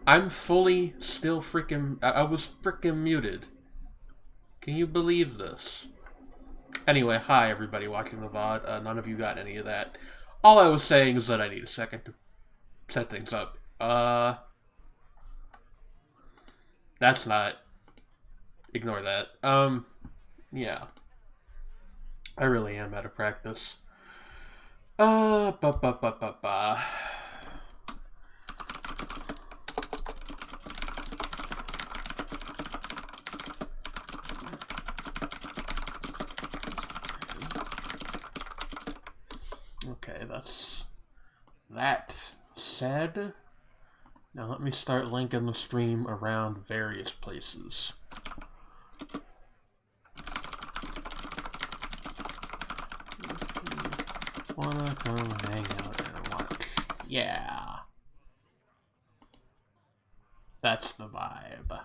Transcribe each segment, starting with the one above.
I'm fully still freaking... I was freaking muted. Can you believe this? Anyway, hi everybody watching the VOD. None of you got any of that. All I was saying is that I need a second to set things up. That's not... Ignore that. Yeah. I really am out of practice. Ba ba ba ba ba. Okay, that's that said. Now let me start linking the stream around various places. Wanna come hang out and watch? Yeah. That's the vibe.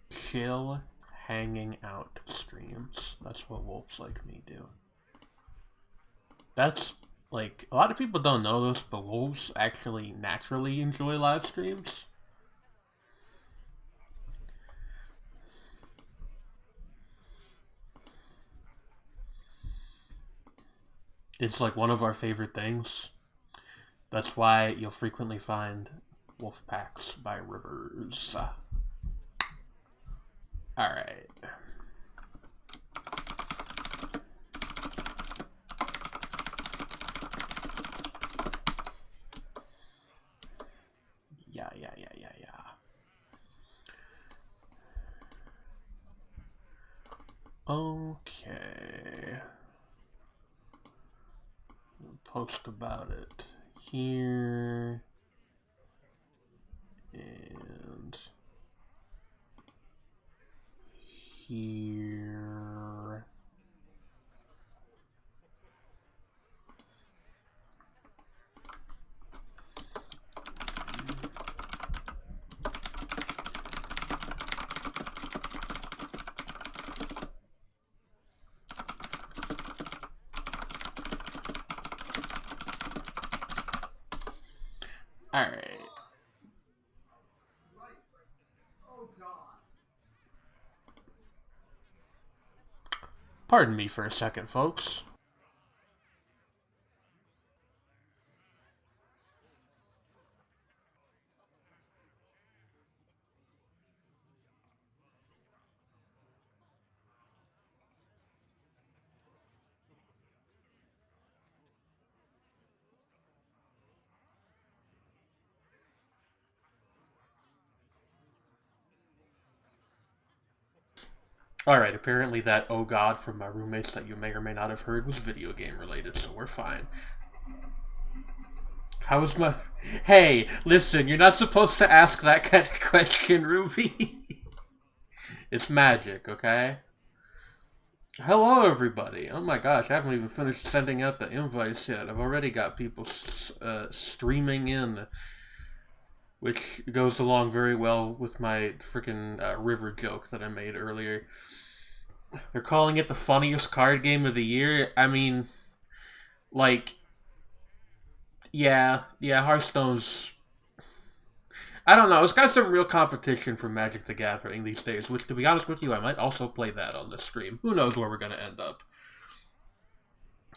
Chill, hanging out streams. That's what wolves like me do. That's, like, a lot of people don't know this, but wolves actually naturally enjoy live streams. It's like one of our favorite things. That's why you'll frequently find wolf packs by rivers. Alright. Yeah. Okay. I'll post about it here. And here. Alright. Pardon me for a second, folks. Alright, apparently that "oh god" from my roommates that you may or may not have heard was video game related, so we're fine. How's my... Hey, listen, you're not supposed to ask that kind of question, Ruby. It's magic, okay? Hello, everybody. Oh my gosh, I haven't even finished sending out the invites yet. I've already got people streaming in, which goes along very well with my freaking river joke that I made earlier. They're calling it the funniest card game of the year. I mean, like, yeah, Hearthstone's... I don't know, it's got some real competition for Magic the Gathering these days, which, to be honest with you, I might also play that on this stream. Who knows where we're going to end up.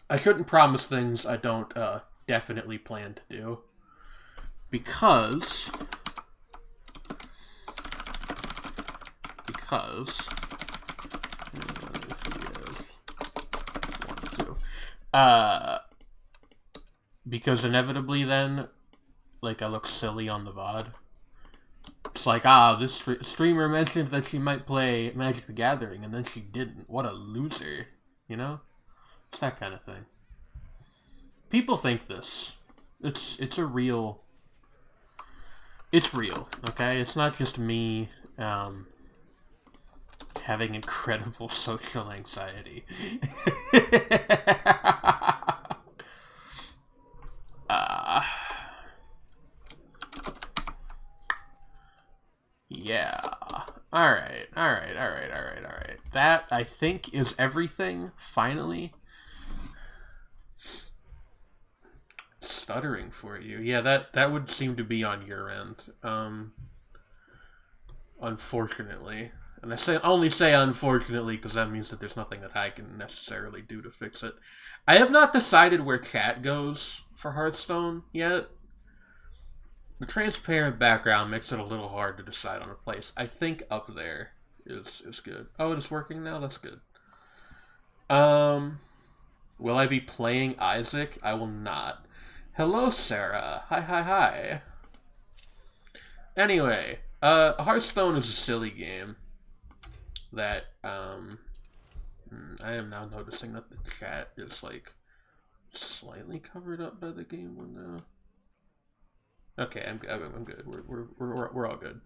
I shouldn't promise things I don't definitely plan to do. Because... because inevitably then, like, I look silly on the VOD. It's like, this streamer mentioned that she might play Magic the Gathering, and then she didn't. What a loser, you know? It's that kind of thing. People think this. It's a real... It's real, okay? It's not just me, having incredible social anxiety. Yeah. Alright. That, I think, is everything, finally. stuttering for you. Yeah, that would seem to be on your end. Unfortunately. And I only say unfortunately because that means that there's nothing that I can necessarily do to fix it. I have not decided where chat goes for Hearthstone yet. The transparent background makes it a little hard to decide on a place. I think up there is good. Oh, it is working now? That's good. Will I be playing Isaac? I will not. Hello, Sarah. Hi. Anyway, Hearthstone is a silly game that, I am now noticing that the chat is, like, slightly covered up by the game window. Okay, I'm good. We're all good.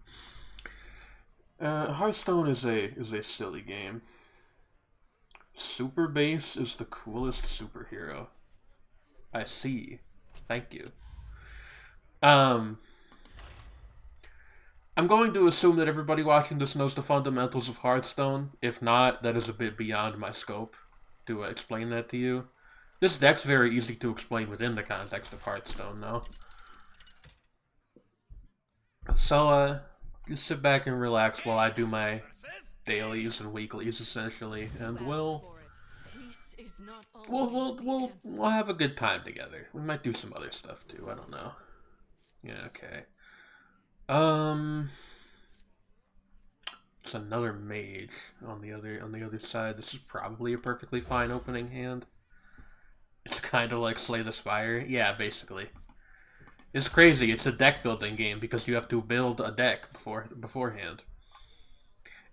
Hearthstone is a silly game. Super Base is the coolest superhero. I see. Thank you. I'm going to assume that everybody watching this knows the fundamentals of Hearthstone. If not, that is a bit beyond my scope to explain that to you. This deck's very easy to explain within the context of Hearthstone, though. So, just sit back and relax while I do my dailies and weeklies, essentially, and we'll have a good time together. We might do some other stuff too. I don't know. Yeah, okay. It's another mage on the other side. This is probably a perfectly fine opening hand. It's kind of like Slay the Spire. Yeah, basically. It's crazy. It's a deck building game because you have to build a deck beforehand.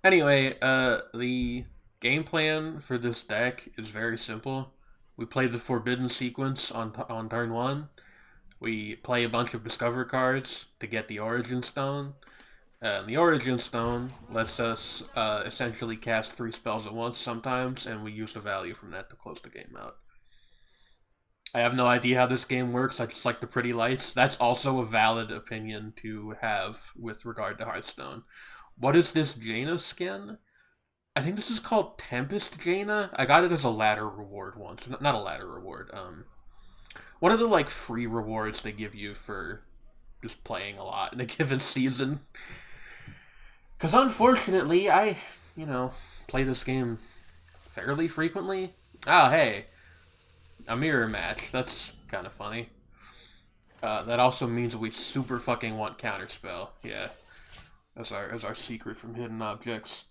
Anyway, the game plan for this deck is very simple. We play the Forbidden Sequence on turn 1. We play a bunch of Discover cards to get the Origin Stone. The Origin Stone lets us essentially cast 3 spells at once sometimes, and we use the value from that to close the game out. I have no idea how this game works. I just like the pretty lights. That's also a valid opinion to have with regard to Hearthstone. What is this Jaina skin? I think this is called Tempest Jaina. I got it as a ladder reward once. Not a ladder reward. One of the, like, free rewards they give you for just playing a lot in a given season. Because unfortunately, I, play this game fairly frequently. Oh, hey. A mirror match. That's kind of funny. That also means we super fucking want Counterspell. Yeah. As our secret from Hidden Objects.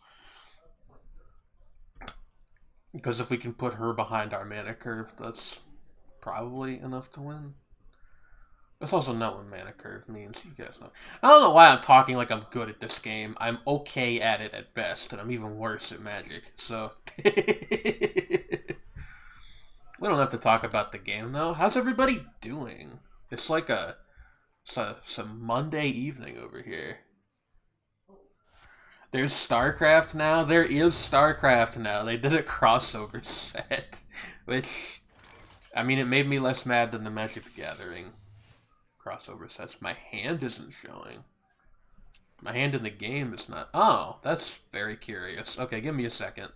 Because if we can put her behind our mana curve, that's probably enough to win. That's also not what mana curve means, you guys know. I don't know why I'm talking like I'm good at this game. I'm okay at it at best, and I'm even worse at Magic, so... We don't have to talk about the game, though. How's everybody doing? It's like some Monday evening over here. There's StarCraft now. There is StarCraft now. They did a crossover set, which, I mean, it made me less mad than the Magic the Gathering crossover sets. My hand isn't showing. My hand in the game is not. Oh, that's very curious. Okay, give me a second.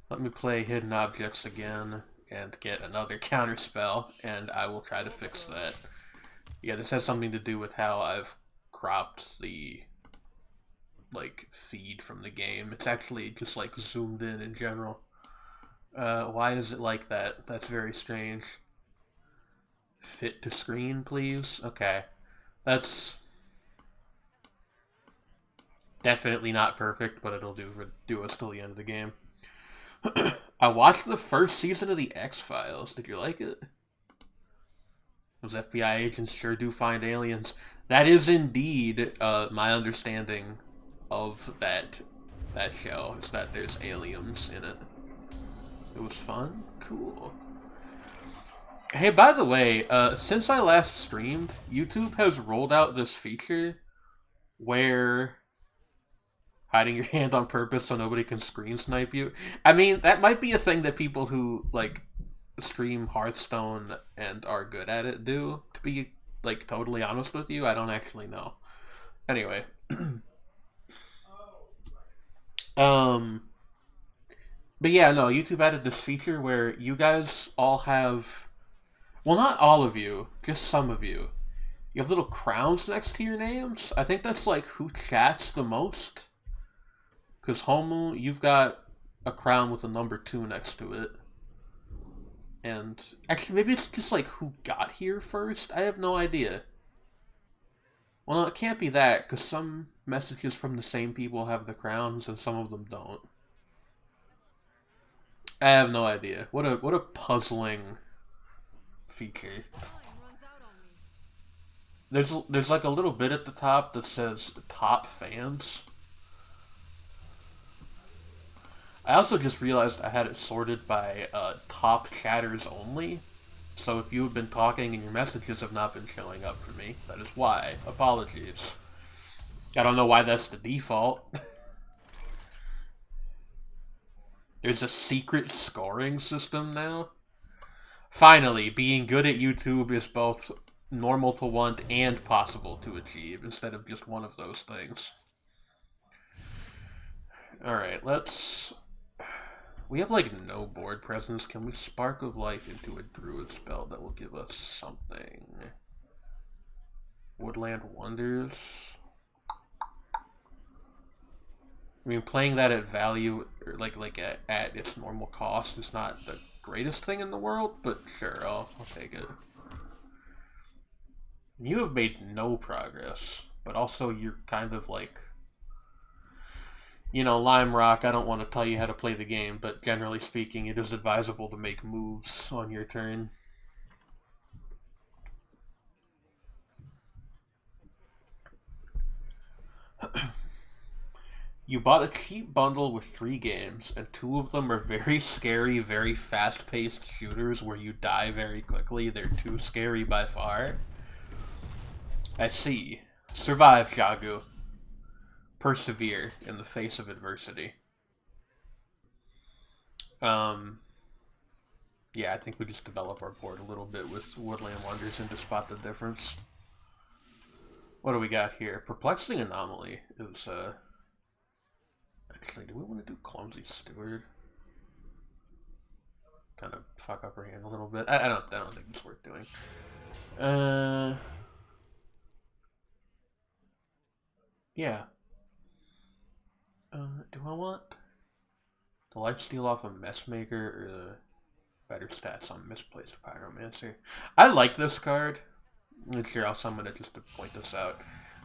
Let me play Hidden Objects again and get another counterspell, and I will try to fix that. Yeah, this has something to do with how I've cropped the, like, feed from the game. It's actually just, like, zoomed in general. Why is it like that? That's very strange. Fit to screen, please? Okay. That's definitely not perfect, but it'll do us till the end of the game. I watched the first season of the X-Files. Did you like it? Those FBI agents sure do find aliens. That is indeed my understanding of that show, is that there's aliens in it. It was fun? Cool. Hey, by the way, since I last streamed, YouTube has rolled out this feature where hiding your hand on purpose so nobody can screen snipe you. I mean, that might be a thing that people who, like, stream Hearthstone and are good at it do, to be, like, totally honest with you. I don't actually know. Anyway. But yeah, no, YouTube added this feature where you guys all have Well, not all of you, just some of you. You have little crowns next to your names. I think that's like who chats the most. Because Homu, you've got a crown with a number 2 next to it. And actually, maybe it's just like who got here first? I have no idea. Well, no, it can't be that, because some messages from the same people have the crowns and some of them don't. I have no idea. What a puzzling feature. There's like a little bit at the top that says top fans. I also just realized I had it sorted by top chatters only. So if you have been talking and your messages have not been showing up for me, that is why. Apologies. I don't know why that's the default. There's a secret scoring system now. Finally, being good at YouTube is both normal to want and possible to achieve, instead of just one of those things. Alright, let's... We have, like, no board presence. Can we Spark of Life into a Druid spell that will give us something? Woodland Wonders? I mean, playing that at value, or like at its normal cost is not the greatest thing in the world, but sure, I'll take it. You have made no progress, but also you're kind of like... You know, Lime Rock, I don't want to tell you how to play the game, but generally speaking, it is advisable to make moves on your turn. You bought a cheap bundle with 3 games, and 2 of them are very scary, very fast-paced shooters where you die very quickly. They're too scary by far. I see. Survive, Jagu. Persevere in the face of adversity. Yeah, I think we just develop our board a little bit with Woodland Wonders and to spot the difference. What do we got here? Perplexing Anomaly is, Actually, do we want to do Clumsy Steward? Kind of fuck up our hand a little bit. I don't think it's worth doing. Yeah. Do I want the lifesteal off of Messmaker or the better stats on Misplaced Pyromancer? I like this card. Here, I'm gonna just to point this out.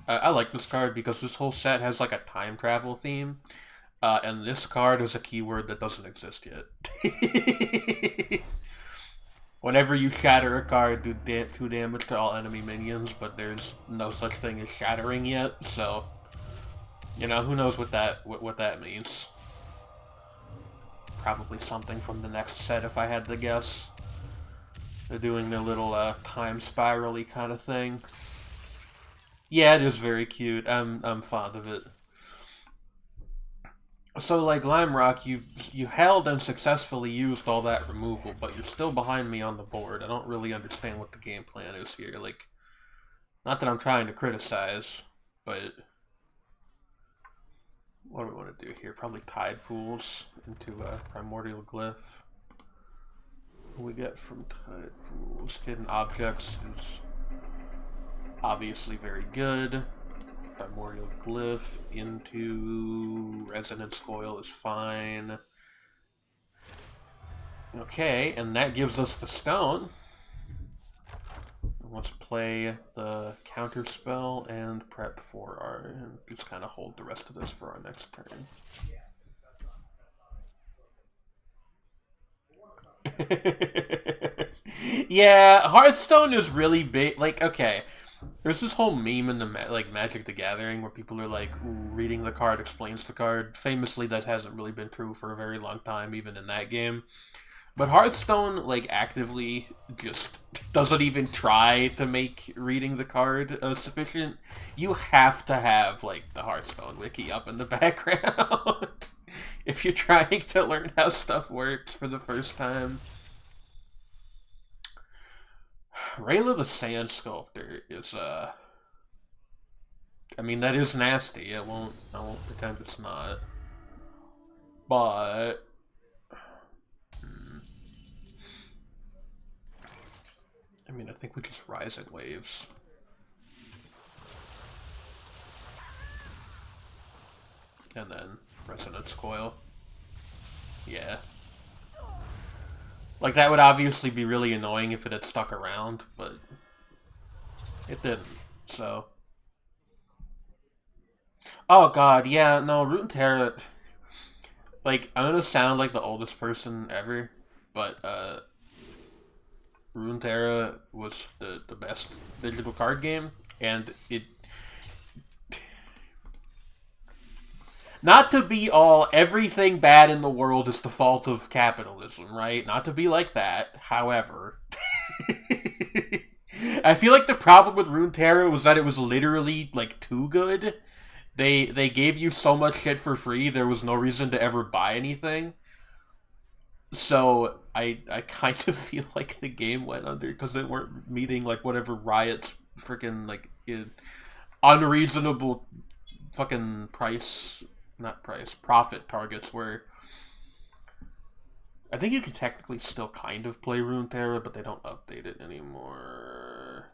I like this card because this whole set has like a time travel theme. And this card is a keyword that doesn't exist yet. Whenever you shatter a card, do 2 damage to all enemy minions, but there's no such thing as shattering yet, so... You know, who knows what that means. Probably something from the next set, if I had to guess. They're doing their little time spiral-y kind of thing. Yeah, it is very cute. I'm fond of it. So, like, Lime Rock, you held and successfully used all that removal, but you're still behind me on the board. I don't really understand what the game plan is here. Like, not that I'm trying to criticize, but... What do we want to do here? Probably Tide Pools into a Primordial Glyph. What do we get from Tide Pools? Hidden Objects is obviously very good. Primordial Glyph into Resonance Coil is fine. Okay, and that gives us the stone. Let's play the counter spell and prep for our, and just kind of hold the rest of this for our next turn. Yeah, Hearthstone is really big. Like, okay, there's this whole meme in the Magic the Gathering where people are like, ooh, reading the card explains the card. Famously, that hasn't really been true for a very long time, even in that game. But Hearthstone, like, actively just doesn't even try to make reading the card sufficient. You have to have, like, the Hearthstone wiki up in the background if you're trying to learn how stuff works for the first time. Rayla the Sand Sculptor is, I mean, that is nasty. I won't pretend it's not. But... mean, I think we just Rising Waves. And then Resonance Coil. Yeah. Like, that would obviously be really annoying if it had stuck around, but it didn't, so. Oh god, yeah, no, Runeterra... Like, I'm gonna sound like the oldest person ever, but, Runeterra was the best digital card game, and it... Not to be all, everything bad in the world is the fault of capitalism, right? Not to be like that, however... I feel like the problem with Runeterra was that it was literally, like, too good. They gave you so much shit for free, there was no reason to ever buy anything. So, I kind of feel like the game went under because they weren't meeting, like, whatever Riot's freaking, like, unreasonable fucking profit targets were. I think you can technically still kind of play Runeterra, but they don't update it anymore.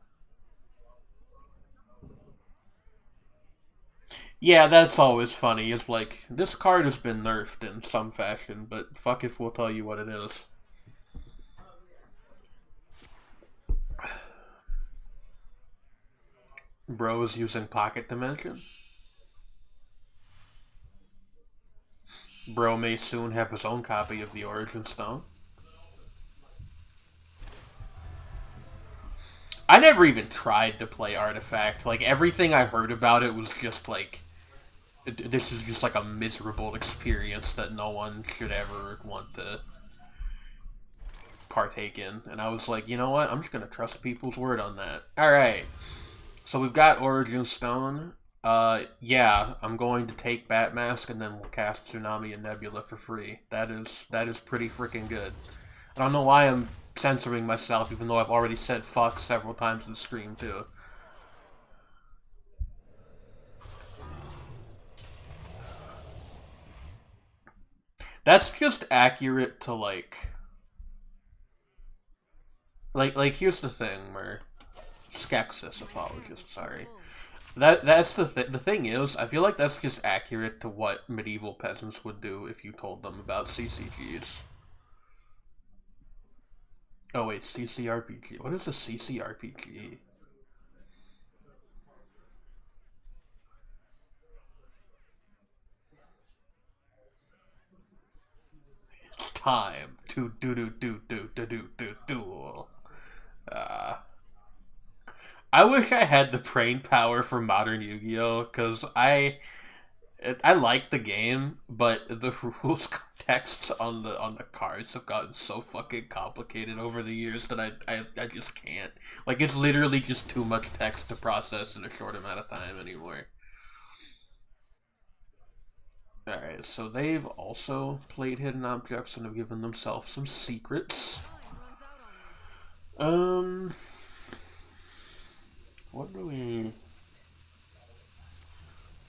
Yeah, that's always funny. It's like, this card has been nerfed in some fashion, but fuck if we'll tell you what it is. Bro is using Pocket Dimension. Bro may soon have his own copy of the Origin Stone. I never even tried to play Artifact. Like, everything I heard about it was just like, this is just like a miserable experience that no one should ever want to partake in. And I was like, you know what? I'm just gonna trust people's word on that. Alright. So we've got Origin Stone. Yeah, I'm going to take Batmask and then we'll cast Tsunami and Nebula for free. That is pretty freaking good. I don't know why I'm censoring myself, even though I've already said fuck several times in the stream, too. That's just accurate to, like, here's the thing, where... Skeksis, apologist, sorry. That's the thing is, I feel like that's just accurate to what medieval peasants would do if you told them about CCGs. Oh wait, CCRPG. What is a CCRPG? It's time to duel. I wish I had the brain power for modern Yu-Gi-Oh! Because I like the game, but the rules texts on the cards have gotten so fucking complicated over the years that I just can't. Like, it's literally just too much text to process in a short amount of time anymore. Alright, so they've also played hidden objects and have given themselves some secrets. What do we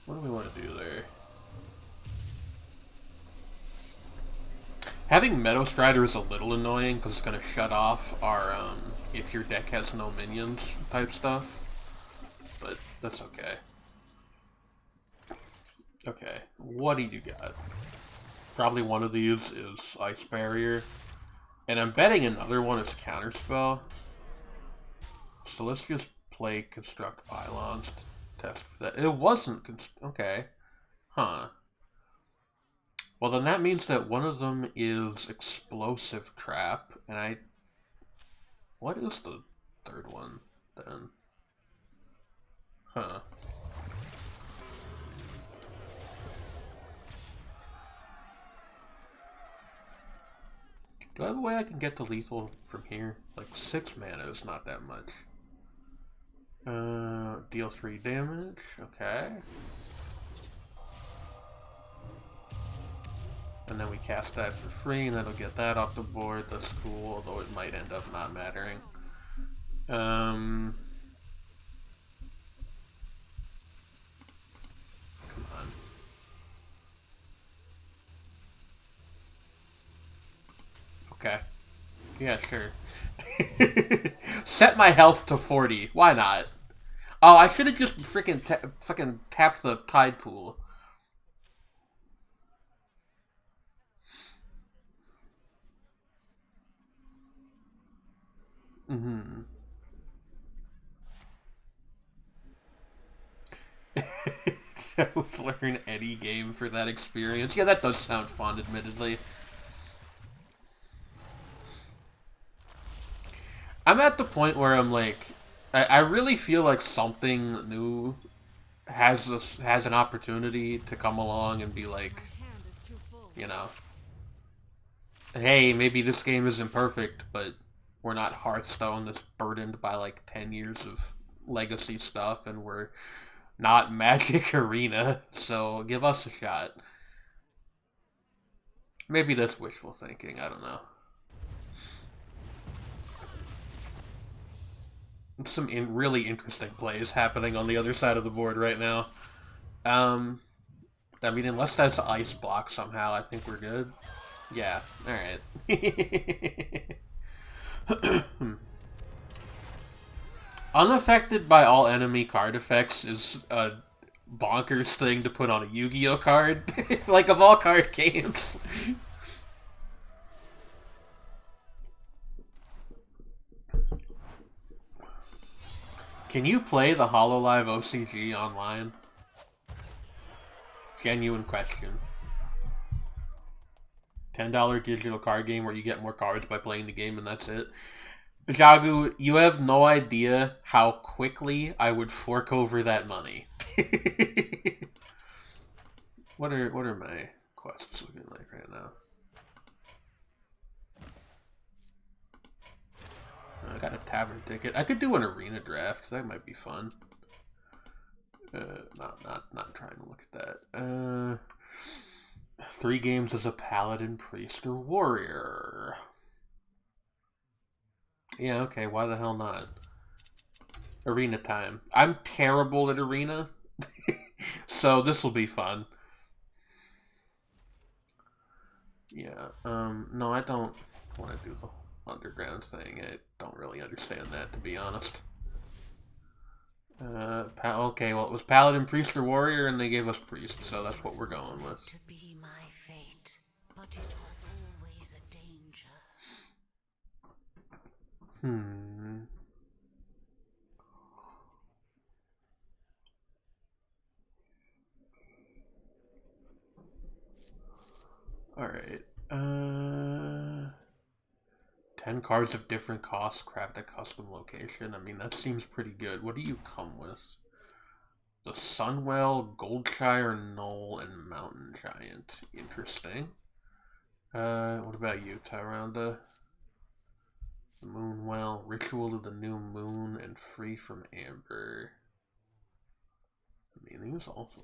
want to do there? Having Meadow Strider is a little annoying because it's going to shut off our if your deck has no minions type stuff, but that's okay. Okay, what do you got? Probably one of these is Ice Barrier, and I'm betting another one is Counterspell. So let's just play Construct Pylons to test for that. It wasn't okay. Huh. Well, then that means that one of them is Explosive Trap, and I... What is the third one, then? Huh. Do I have a way I can get to lethal from here? Like, 6 mana is not that much. Deal 3 damage, okay. And then we cast that for free, and that'll get that off the board. That's cool, although it might end up not mattering. Come on. Okay. Yeah, sure. Set my health to 40. Why not? Oh, I should have just fucking tapped the tide pool. Mm-hmm. So learn any game for that experience. Yeah, that does sound fun, admittedly. I'm at the point where I'm like, I really feel like something new has an opportunity to come along and be like, you know, hey, maybe this game isn't perfect, but we're not Hearthstone that's burdened by like 10 years of legacy stuff, and we're not Magic Arena, so give us a shot. Maybe that's wishful thinking, I don't know. Some really interesting plays happening on the other side of the board right now. Um, I mean, unless that's ice block somehow, I think we're good. Yeah, alright. Unaffected by all enemy card effects is a bonkers thing to put on a Yu-Gi-Oh card. It's like of all card games. Can you play the HoloLive OCG online? Genuine question. $10 digital card game where you get more cards by playing the game and that's it. Jagu, you have no idea how quickly I would fork over that money. What are my quests looking like right now? I got a tavern ticket. I could do an arena draft. That might be fun. Not trying to look at that. 3 games as a paladin, priest, or warrior. Yeah, okay. Why the hell not? Arena time. I'm terrible at arena, so this will be fun. Yeah. No, I don't want to do the underground thing. I don't really understand that, to be honest. Okay, well, it was Paladin, Priest, or Warrior, and they gave us Priest, so that's what we're going with. To be my fate, but it was always a danger. Alright. 10 cards of different costs, craft a custom location. I mean, that seems pretty good. What do you come with? The Sunwell, Goldshire, Knoll, and Mountain Giant. Interesting. What about you, Tyrande? The Moonwell, Ritual of the New Moon, and Free from Amber. I mean, these also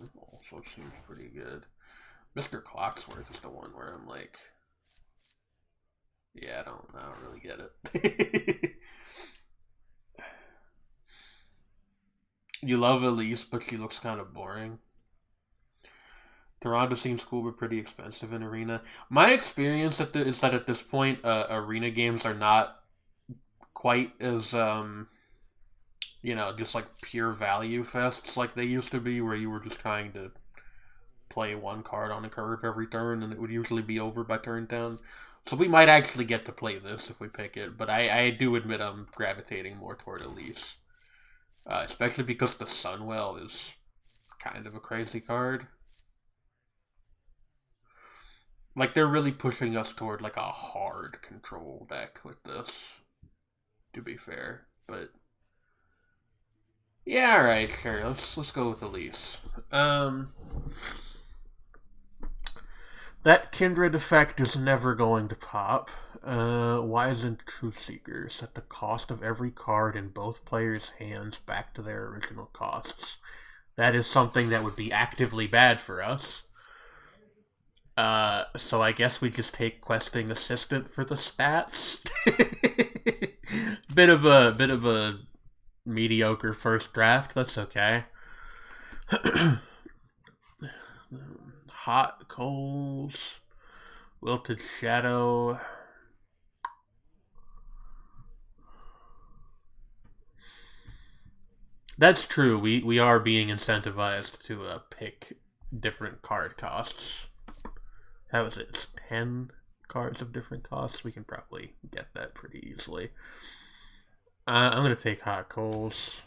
seems pretty good. Mr. Clocksworth is the one where I'm like, yeah, I don't really get it. You love Elise, but she looks kind of boring. Toronto seems cool, but pretty expensive in Arena. My experience is that at this point, Arena games are not quite as, just like pure value fests like they used to be, where you were just trying to play one card on a curve every turn, and it would usually be over by turn 10. So we might actually get to play this if we pick it, but I do admit I'm gravitating more toward Elise. Especially because the Sunwell is kind of a crazy card. Like, they're really pushing us toward, like, a hard control deck with this, to be fair. But, yeah, alright, sure, let's go with Elise. That Kindred effect is never going to pop. Why isn't Truthseeker set the cost of every card in both players' hands back to their original costs? That is something that would be actively bad for us. So I guess we just take Questing Assistant for the stats. bit of a mediocre first draft. That's okay. Hot Coals, Wilted Shadow. That's true. We are being incentivized to pick different card costs. How is it? It's 10 cards of different costs. We can probably get that pretty easily. I'm gonna take Hot Coals,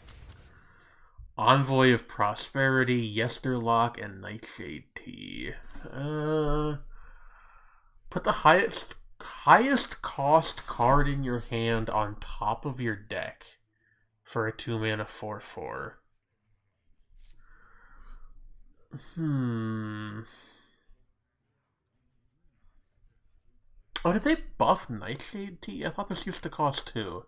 Envoy of Prosperity, Yesterlock, and Nightshade Tea. Put the highest cost card in your hand on top of your deck for a 2-mana 4/4. Oh, did they buff Nightshade Tea? I thought this used to cost 2.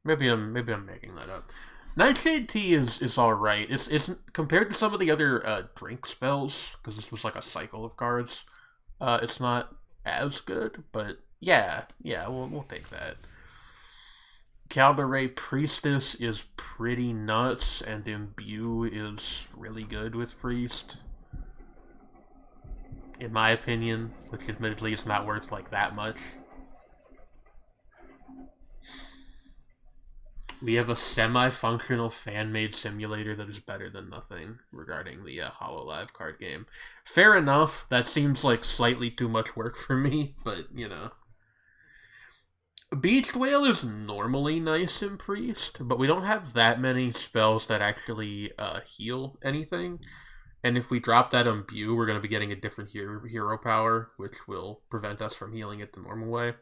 Maybe I'm making that up. Nightshade Tea is all right. It's compared to some of the other drink spells, because this was like a cycle of cards. It's not as good, but yeah, we'll take that. Calderay Priestess is pretty nuts, and Imbue is really good with Priest, in my opinion, which admittedly is not worth like that much. We have a semi-functional fan-made simulator that is better than nothing regarding the HoloLive card game. Fair enough, that seems like slightly too much work for me, but, you know. Beached Whale is normally nice in Priest, but we don't have that many spells that actually heal anything. And if we drop that on Imbue, we're going to be getting a different hero power, which will prevent us from healing it the normal way.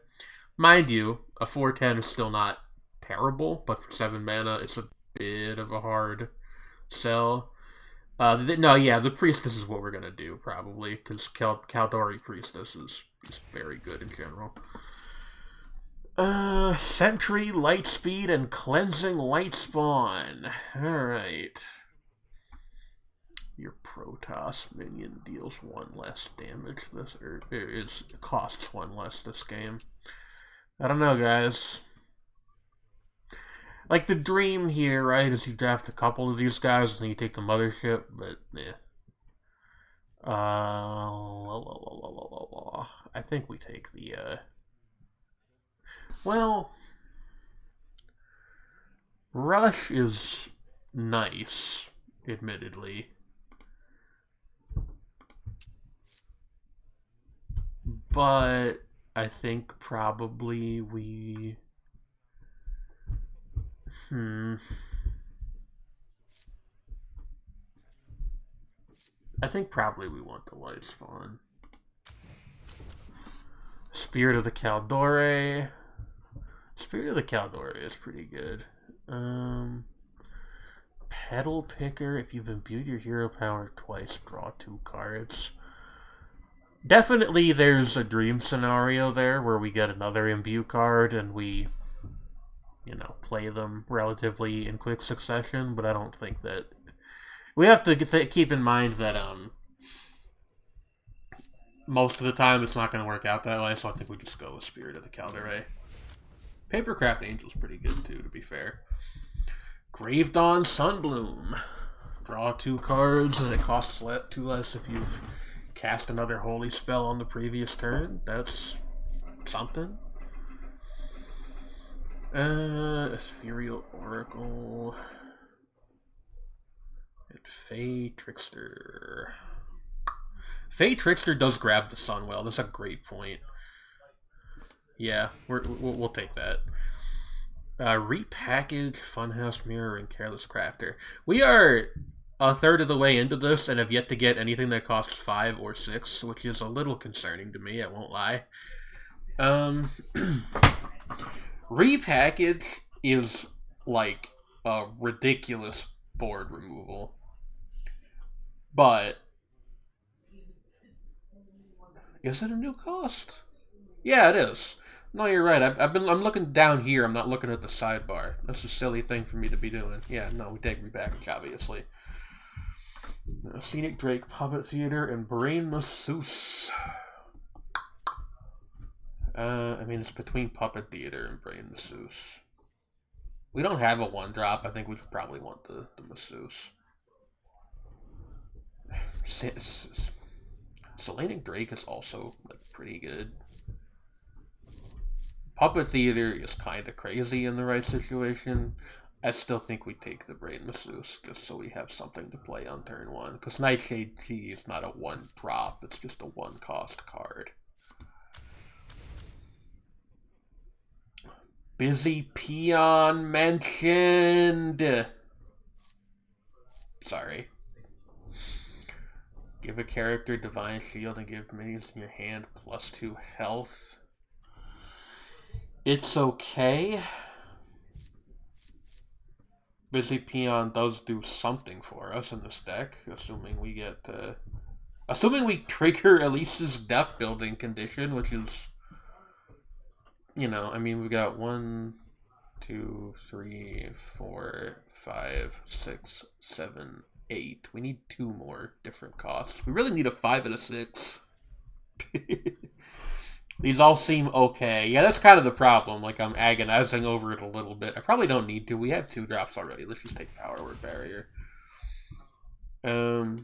Mind you, a 4/10 is still not terrible, but for 7 mana, it's a bit of a hard sell. The Priestess is what we're going to do, probably, because Caldari Priestess is very good in general. Sentry, Lightspeed, and Cleansing Lightspawn. Alright. Your Protoss minion deals 1 less damage costs 1 less this game. I don't know, guys. Like, the dream here, right, is you draft a couple of these guys and then you take the mothership, but, yeah. I think we take the, well, Rush is nice, admittedly. But I think probably we... I think probably we want the light spawn. Spirit of the Caldore. Spirit of the Caldore is pretty good. Petal Picker. If you've imbued your hero power twice, draw 2 cards. Definitely there's a dream scenario there where we get another imbue card and we, you know, play them relatively in quick succession, but I don't think that... We have to keep in mind that most of the time it's not going to work out that way, so I think we just go with Spirit of the Caldere. Papercraft Angel's pretty good too, to be fair. Grave Dawn Sunbloom. Draw 2 cards and it costs 2 less if you've cast another holy spell on the previous turn. That's something. Ethereal Oracle. And Fey Trickster. Fey Trickster does grab the Sunwell. That's a great point. Yeah, we'll take that. Repackage, Funhouse Mirror, and Careless Crafter. We are a third of the way into this and have yet to get anything that costs 5 or 6, which is a little concerning to me, I won't lie. Repackage is like a ridiculous board removal. But is it a new cost? Yeah, it is. No, you're right. I'm looking down here. I'm not looking at the sidebar. That's a silly thing for me to be doing. Yeah, no, we take repackage, obviously. Scenic Drake, Puppet Theater, and Brain Masseuse. I mean, it's between Puppet Theater and Brain Masseuse. We don't have a 1-drop. I think we probably want the Masseuse. Selenic Drake is also like pretty good. Puppet Theater is kind of crazy in the right situation. I still think we take the Brain Masseuse just so we have something to play on turn 1. Because Nightshade Tea is not a 1-drop, it's just a 1-cost card. Busy Peon mentioned! Sorry. Give a character Divine Shield and give minions in your hand +2 health. It's okay. Busy Peon does do something for us in this deck, assuming we get assuming we trigger Elise's deck building condition, which is, you know, I mean, we got 1, 2, 3, 4, 5, 6, 7, 8. We need 2 more different costs. We really need a 5 and a 6. These all seem okay. Yeah, that's kind of the problem. Like, I'm agonizing over it a little bit. I probably don't need to. We have 2 drops already. Let's just take Power Word Barrier. Do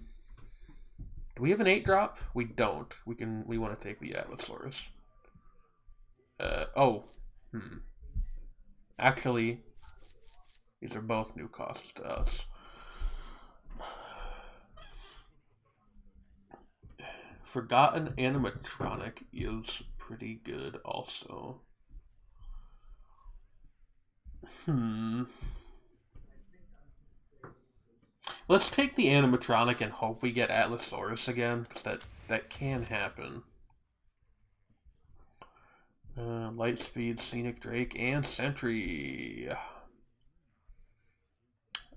we have an 8-drop? We don't. We want to take the Atlasaurus. Actually, these are both new costs to us. Forgotten Animatronic is pretty good also. Let's take the Animatronic and hope we get Atlasaurus again, because that can happen. Lightspeed, Scenic Drake, and Sentry.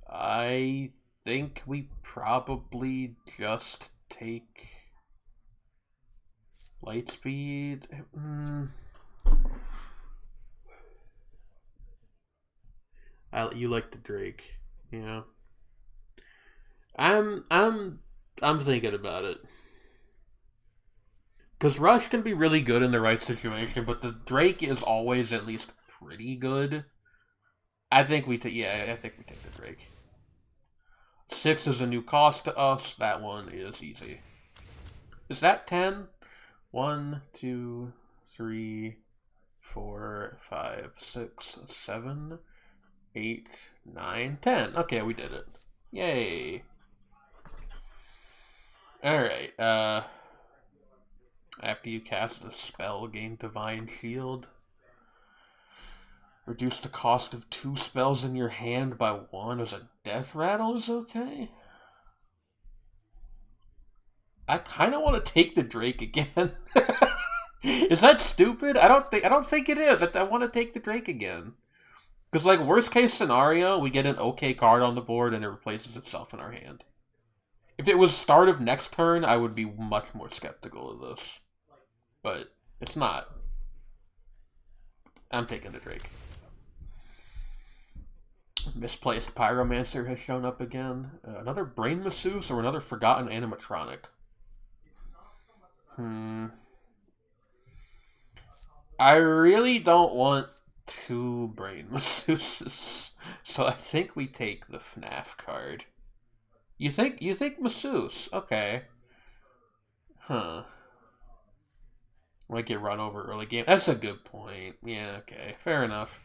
I think we probably just take Lightspeed. You like the Drake, yeah. I'm thinking about it. Because Rush can be really good in the right situation, but the Drake is always at least pretty good. I think we take the Drake. 6 is a new cost to us. That one is easy. Is that 10? 1, 2, 3, 4, 5, 6, 7, 8, 9, 10. Okay, we did it. Yay. Alright, after you cast a spell, gain Divine Shield. Reduce the cost of 2 spells in your hand by 1 as a Death Rattle is okay. I kind of want to take the Drake again. Is that stupid? I don't think it is. I want to take the Drake again. Because, like, worst case scenario, we get an okay card on the board and it replaces itself in our hand. If it was start of next turn, I would be much more skeptical of this. But it's not. I'm taking the Drake. Misplaced Pyromancer has shown up again. Another Brain Masseuse or another Forgotten Animatronic? I really don't want 2 Brain Masseuses. So I think we take the FNAF card. You think Masseuse? Okay. Huh. Might get run over early game. That's a good point. Yeah, okay. Fair enough.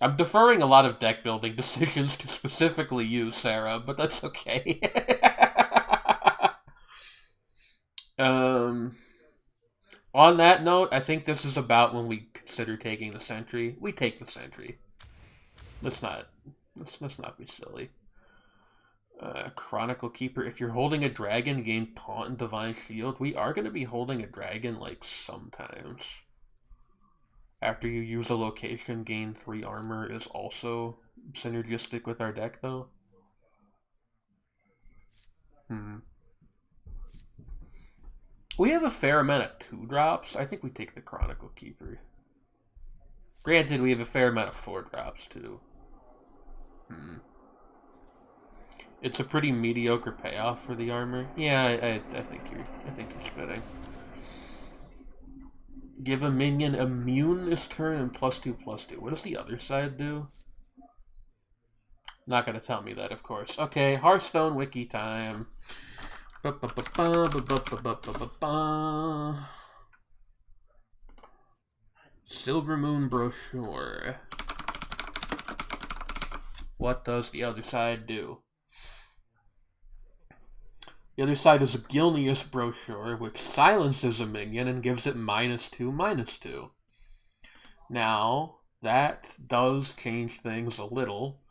I'm deferring a lot of deck building decisions to specifically you, Sarah, but that's okay. On that note, I think this is about when we consider taking the Sentry. We take the Sentry. Let's not be silly. Chronicle Keeper. If you're holding a dragon, gain Taunt and Divine Shield. We are going to be holding a dragon, like, sometimes. After you use a location, gain 3 armor is also synergistic with our deck, though. We have a fair amount of 2-drops. I think we take the Chronicle Keeper. Granted, we have a fair amount of 4-drops, too. It's a pretty mediocre payoff for the armor. Yeah, I think you're spitting. Give a minion immune this turn and +2/+2. What does the other side do? Not gonna tell me that, of course. Okay, Hearthstone wiki time. Silver Moon brochure. What does the other side do? The other side is a Gilneas Brochure, which silences a minion and gives it -2/-2. Now, that does change things a little,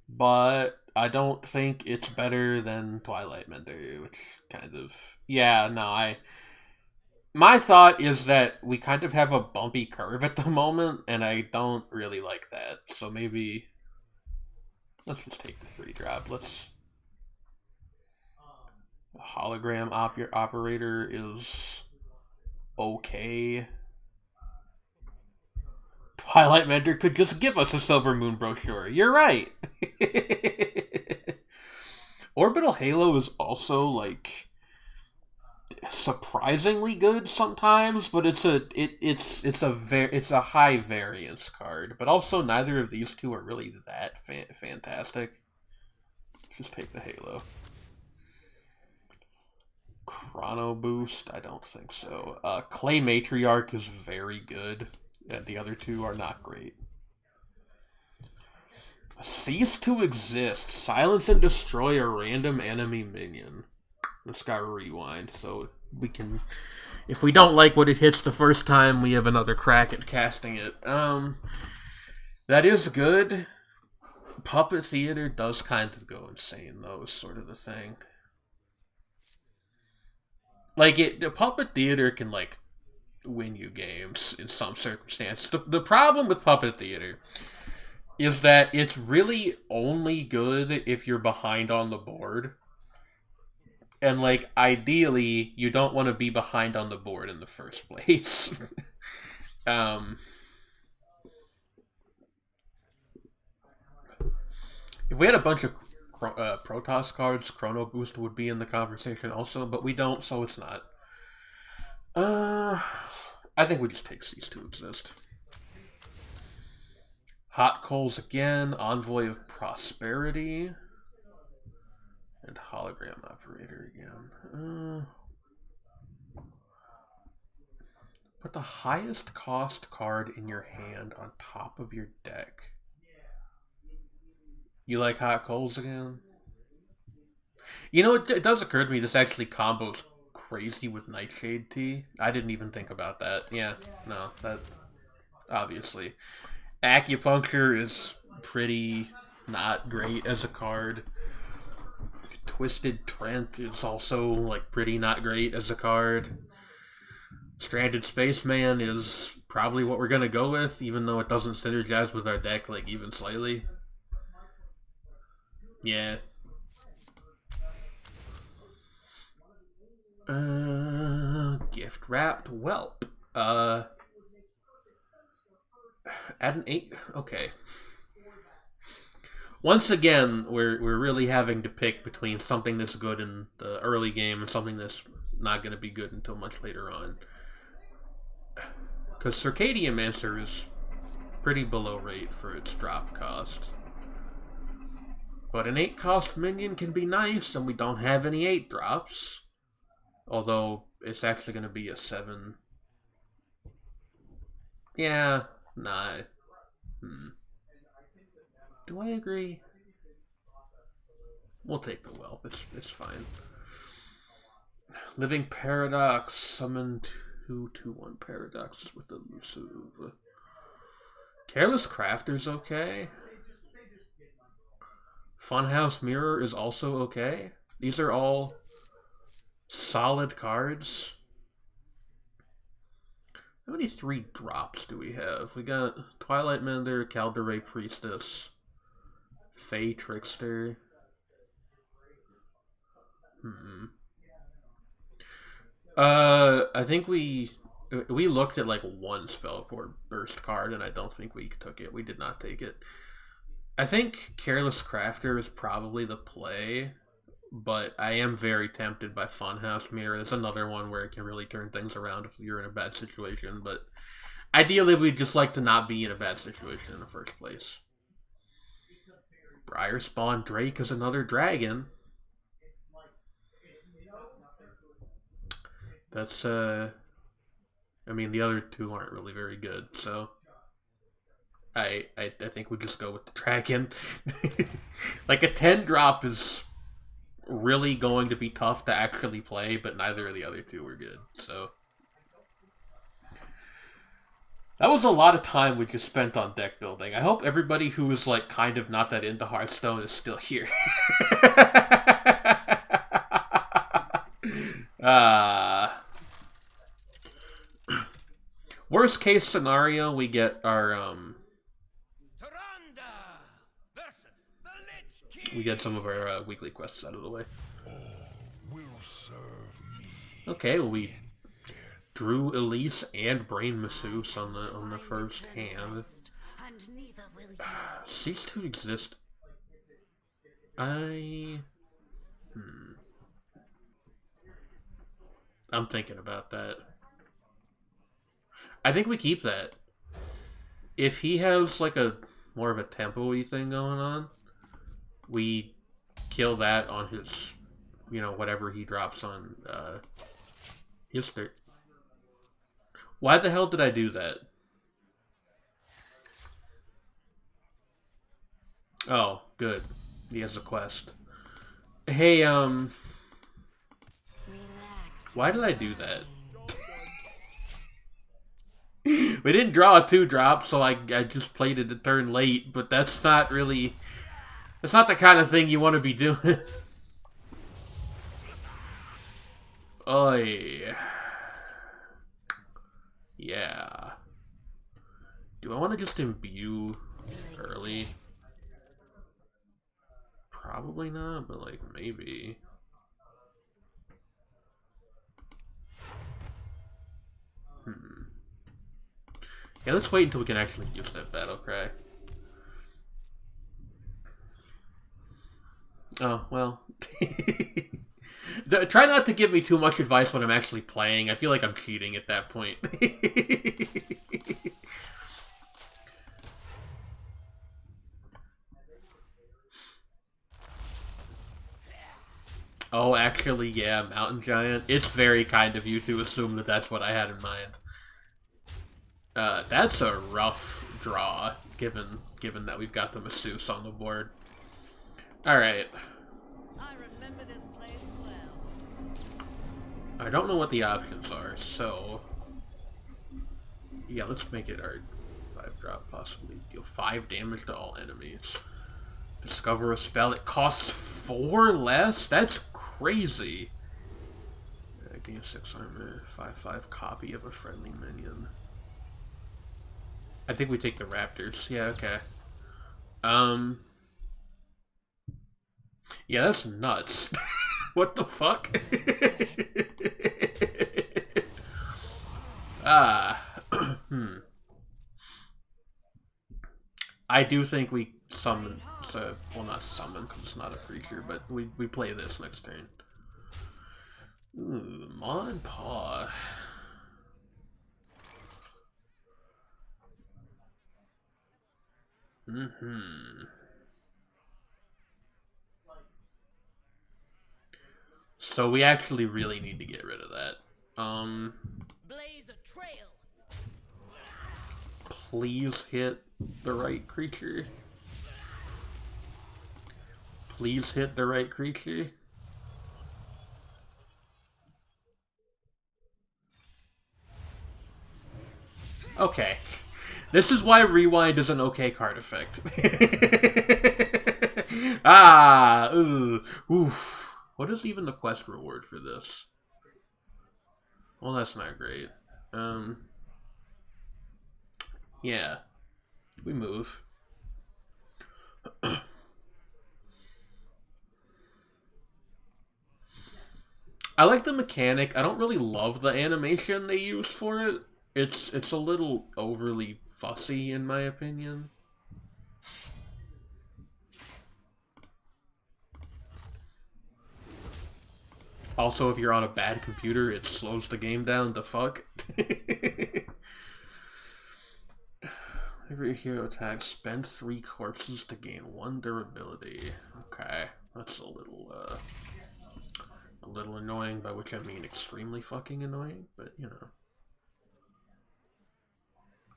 but I don't think it's better than Twilight Mender, which kind of... Yeah, no, my thought is that we kind of have a bumpy curve at the moment, and I don't really like that. So maybe... Let's just take the 3-drop. Let's... Hologram operator is okay. Twilight Mender could just give us a Silver Moon Brochure. You're right. Orbital Halo is also like surprisingly good sometimes, but it's a high variance card. But also neither of these two are really that fantastic. Let's just take the Halo. Chrono Boost? I don't think so. Clay Matriarch is very good. The other two are not great. Cease to exist. Silence and destroy a random enemy minion. Let's got rewind, so we can... If we don't like what it hits the first time, we have another crack at casting it. That is good. Puppet Theater does kind of go insane, though, is sort of the thing. Like, the Puppet Theater can, like, win you games in some circumstances. The problem with Puppet Theater is that it's really only good if you're behind on the board. And, like, ideally, you don't want to be behind on the board in the first place. If we had a bunch of Protoss cards, Chrono Boost would be in the conversation also, but we don't, so it's not. I think we just take Cease to Exist. Hot Coals again, Envoy of Prosperity, and Hologram Operator again. Put the highest cost card in your hand on top of your deck. You like Hot Coals again? You know, it does occur to me this actually combos crazy with Nightshade Tea. I didn't even think about that. Yeah, no, that... Obviously. Acupuncture is pretty not great as a card. Twisted Trent is also, like, pretty not great as a card. Stranded Spaceman is probably what we're gonna go with, even though it doesn't synergize with our deck, like, even slightly. Yeah. Gift Wrapped Whelp. Add an 8. Okay. Once again, we're really having to pick between something that's good in the early game and something that's not going to be good until much later on. Because Circadian Mancer is pretty below rate for its drop cost. But an 8-cost minion can be nice, and we don't have any 8 drops. Although, it's actually going to be a 7. Yeah, nah. Do I agree? We'll take the Whelp, it's fine. Living Paradox, summon 2/1 Paradoxes with Elusive. Careless Crafter's okay. Funhouse Mirror is also okay. These are all solid cards. How many 3 drops do we have? We got Twilight Mender, Calderay Priestess, Fey Trickster. I think we looked at like one Spellport Burst card, and I don't think we took it. We did not take it. I think Careless Crafter is probably the play, but I am very tempted by Funhouse Mirror. It's another one where it can really turn things around if you're in a bad situation, but ideally we'd just like to not be in a bad situation in the first place. Briarspawn Drake is another dragon. That's, I mean, the other two aren't really very good, so... I think we just go with the dragon. Like a 10 drop is really going to be tough to actually play, but neither of the other two were good. So that was a lot of time we just spent on deck building. I hope everybody who was like kind of not that into Hearthstone is still here. Worst case scenario, we get our we get some of our weekly quests out of the way. Okay, well, we drew Elise and Brain Masseuse on the first hand. Cease to exist. I'm thinking about that. I think we keep that. If he has like a more of a tempo-y thing going on, we kill that on his, you know, whatever he drops on his third. Why the hell did I do that? Oh, good. He has a quest. Hey, why did I do that? We didn't draw a 2-drop, so I just played it a turn late, but that's not really... That's not the kind of thing you want to be doing. Oy. Yeah. Do I want to just imbue early? Probably not, but like maybe. Yeah, let's wait until we can actually use that battle cry. Oh, well. Try not to give me too much advice when I'm actually playing. I feel like I'm cheating at that point. Oh, actually, yeah, Mountain Giant. It's very kind of you to assume that that's what I had in mind. That's a rough draw, given that we've got the Masseuse on the board. Alright. I remember this place well. I don't know what the options are, so... Yeah, let's make it our 5-drop, possibly. Deal 5 damage to all enemies. Discover a spell. It costs 4 less? That's crazy. Gain 6 armor. 5/5 copy of a friendly minion. I think we take the Raptors. Yeah, okay. Yeah, that's nuts. What the fuck? I do think we summon, so, well, not summon because it's not a creature, but we play this next turn. Ooh, Mon Paw. So we actually really need to get rid of that. Blaze a trail. Please hit the right creature. Please hit the right creature. Okay. This is why Rewind is an okay card effect. Ooh. Oof. What is even the quest reward for this? Well, that's not great. Yeah. We move. I like the mechanic. I don't really love the animation they use for it. It's a little overly fussy in my opinion. Also, if you're on a bad computer, it slows the game down to fuck. Every hero attack, spend 3 corpses to gain 1 durability. Okay, that's a little annoying, by which I mean extremely fucking annoying, but you know.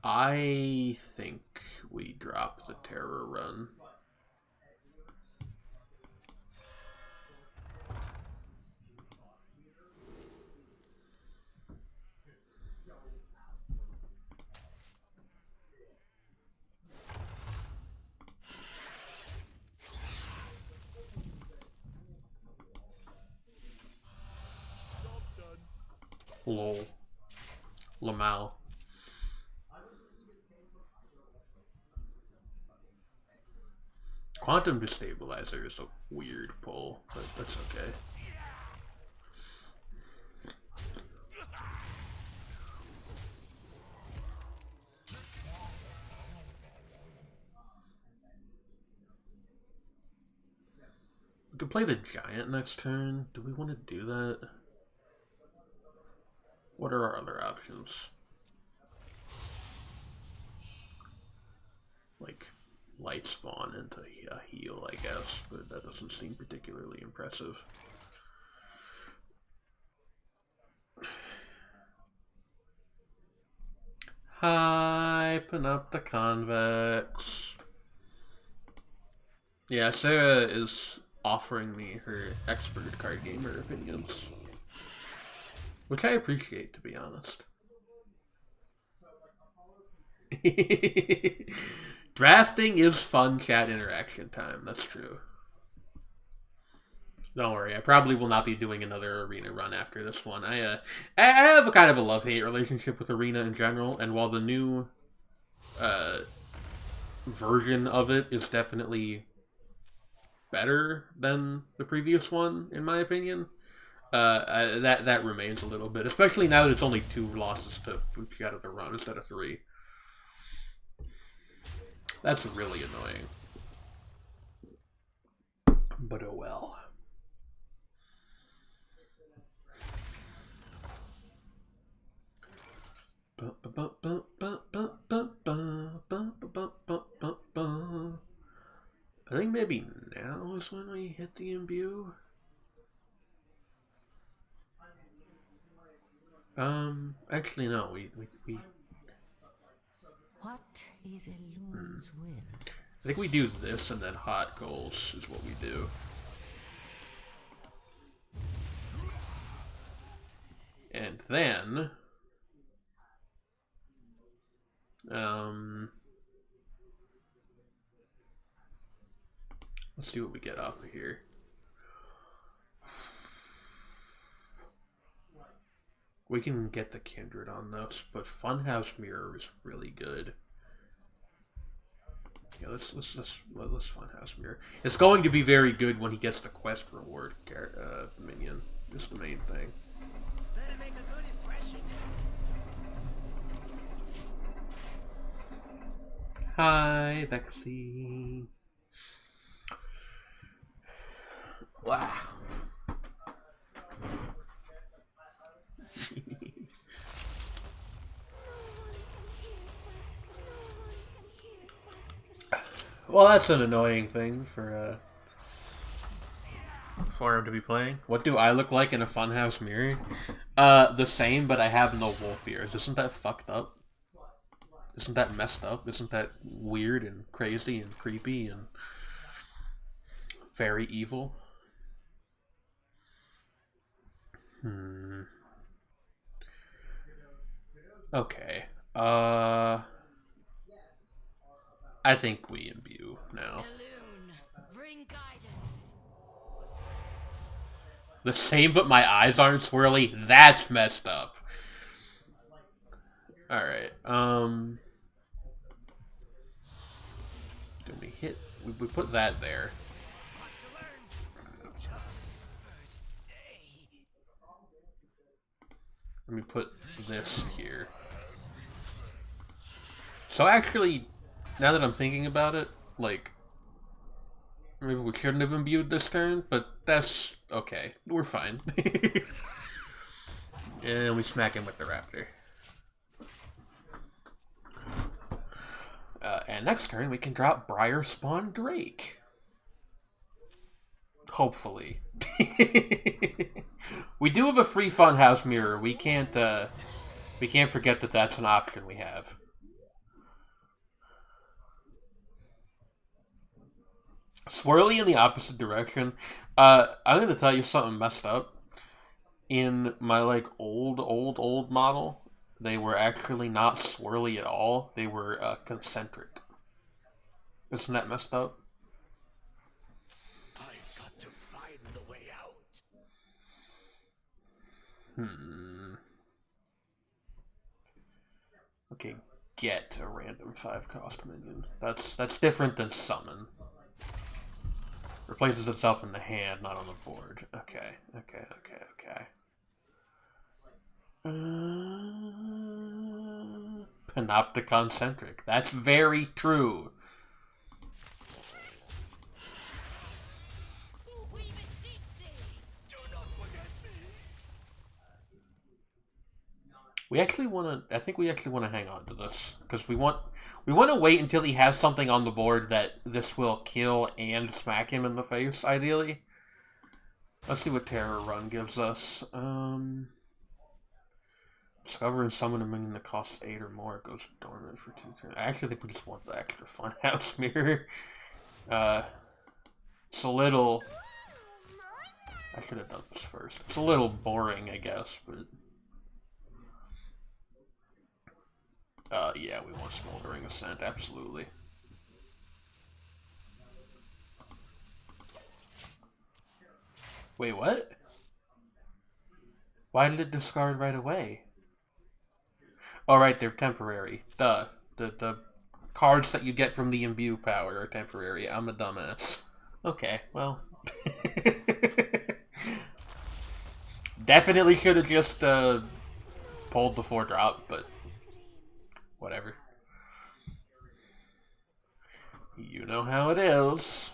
I think we drop the terror run. Lol. Lamau. Quantum Destabilizer is a weird pull, but that's okay. We could play the Giant next turn. Do we want to do that? What are our other options? Like, light spawn into a heal, I guess, but that doesn't seem particularly impressive. Hyping up the convex. Yeah, Sarah is offering me her expert card gamer opinions, which I appreciate, to be honest. Drafting is fun chat interaction time, that's true. Don't worry, I probably will not be doing another Arena run after this one. I have a kind of a love-hate relationship with Arena in general, and while the new version of it is definitely better than the previous one, in my opinion, that remains a little bit, especially now that it's only 2 losses to boot you out of the run instead of 3. That's really annoying. But oh well. I think maybe now is when we hit the imbue. Actually no, we What is a loon's will? I think we do this and then hot goals is what we do. And then let's see what we get off of here. We can get the Kindred on this, but Funhouse Mirror is really good. Yeah, let's Funhouse Mirror. It's going to be very good when he gets the quest reward minion. Is the main thing. Better make a good impression. Hi, Vexy. Wow. Well, that's an annoying thing for him to be playing. What do I look like in a Funhouse mirror? The same, but I have no wolf ears. Isn't that fucked up? Isn't that messed up? Isn't that weird and crazy and creepy and very evil? Okay. I think we imbue now. Bring guidance. The same, but my eyes aren't swirly? That's messed up. Alright, then we hit... We put that there. Let me put this here. So actually, now that I'm thinking about it, like, maybe we shouldn't have imbued this turn, but that's okay. We're fine. And we smack him with the raptor. And next turn we can drop Briar Spawn Drake. Hopefully. We do have a free Funhouse mirror. We can't forget that that's an option we have. Swirly in the opposite direction. I'm gonna tell you something messed up. In my like old model, they were actually not swirly at all. They were concentric. Isn't that messed up? I've got to find the way out. Okay, get a random 5-cost minion. That's different than summon. Replaces itself in the hand, not on the board. Okay. Panopticon centric. That's very true. We actually want to. I think we actually want to hang on to this because we want to wait until he has something on the board that this will kill and smack him in the face. Ideally, let's see what Terror Run gives us. Discover and summon a minion that costs 8 or more. It goes dormant for 2 turns. I actually think we just want the extra Funhouse Mirror. It's a little. I should have done this first. It's a little boring, I guess, but. Yeah, we want Smoldering Ascent, absolutely. Wait, what? Why did it discard right away? Oh, right, they're temporary. Duh. The cards that you get from the Imbue power are temporary. I'm a dumbass. Okay, well. Definitely should have just pulled the 4-drop, but whatever. You know how it is.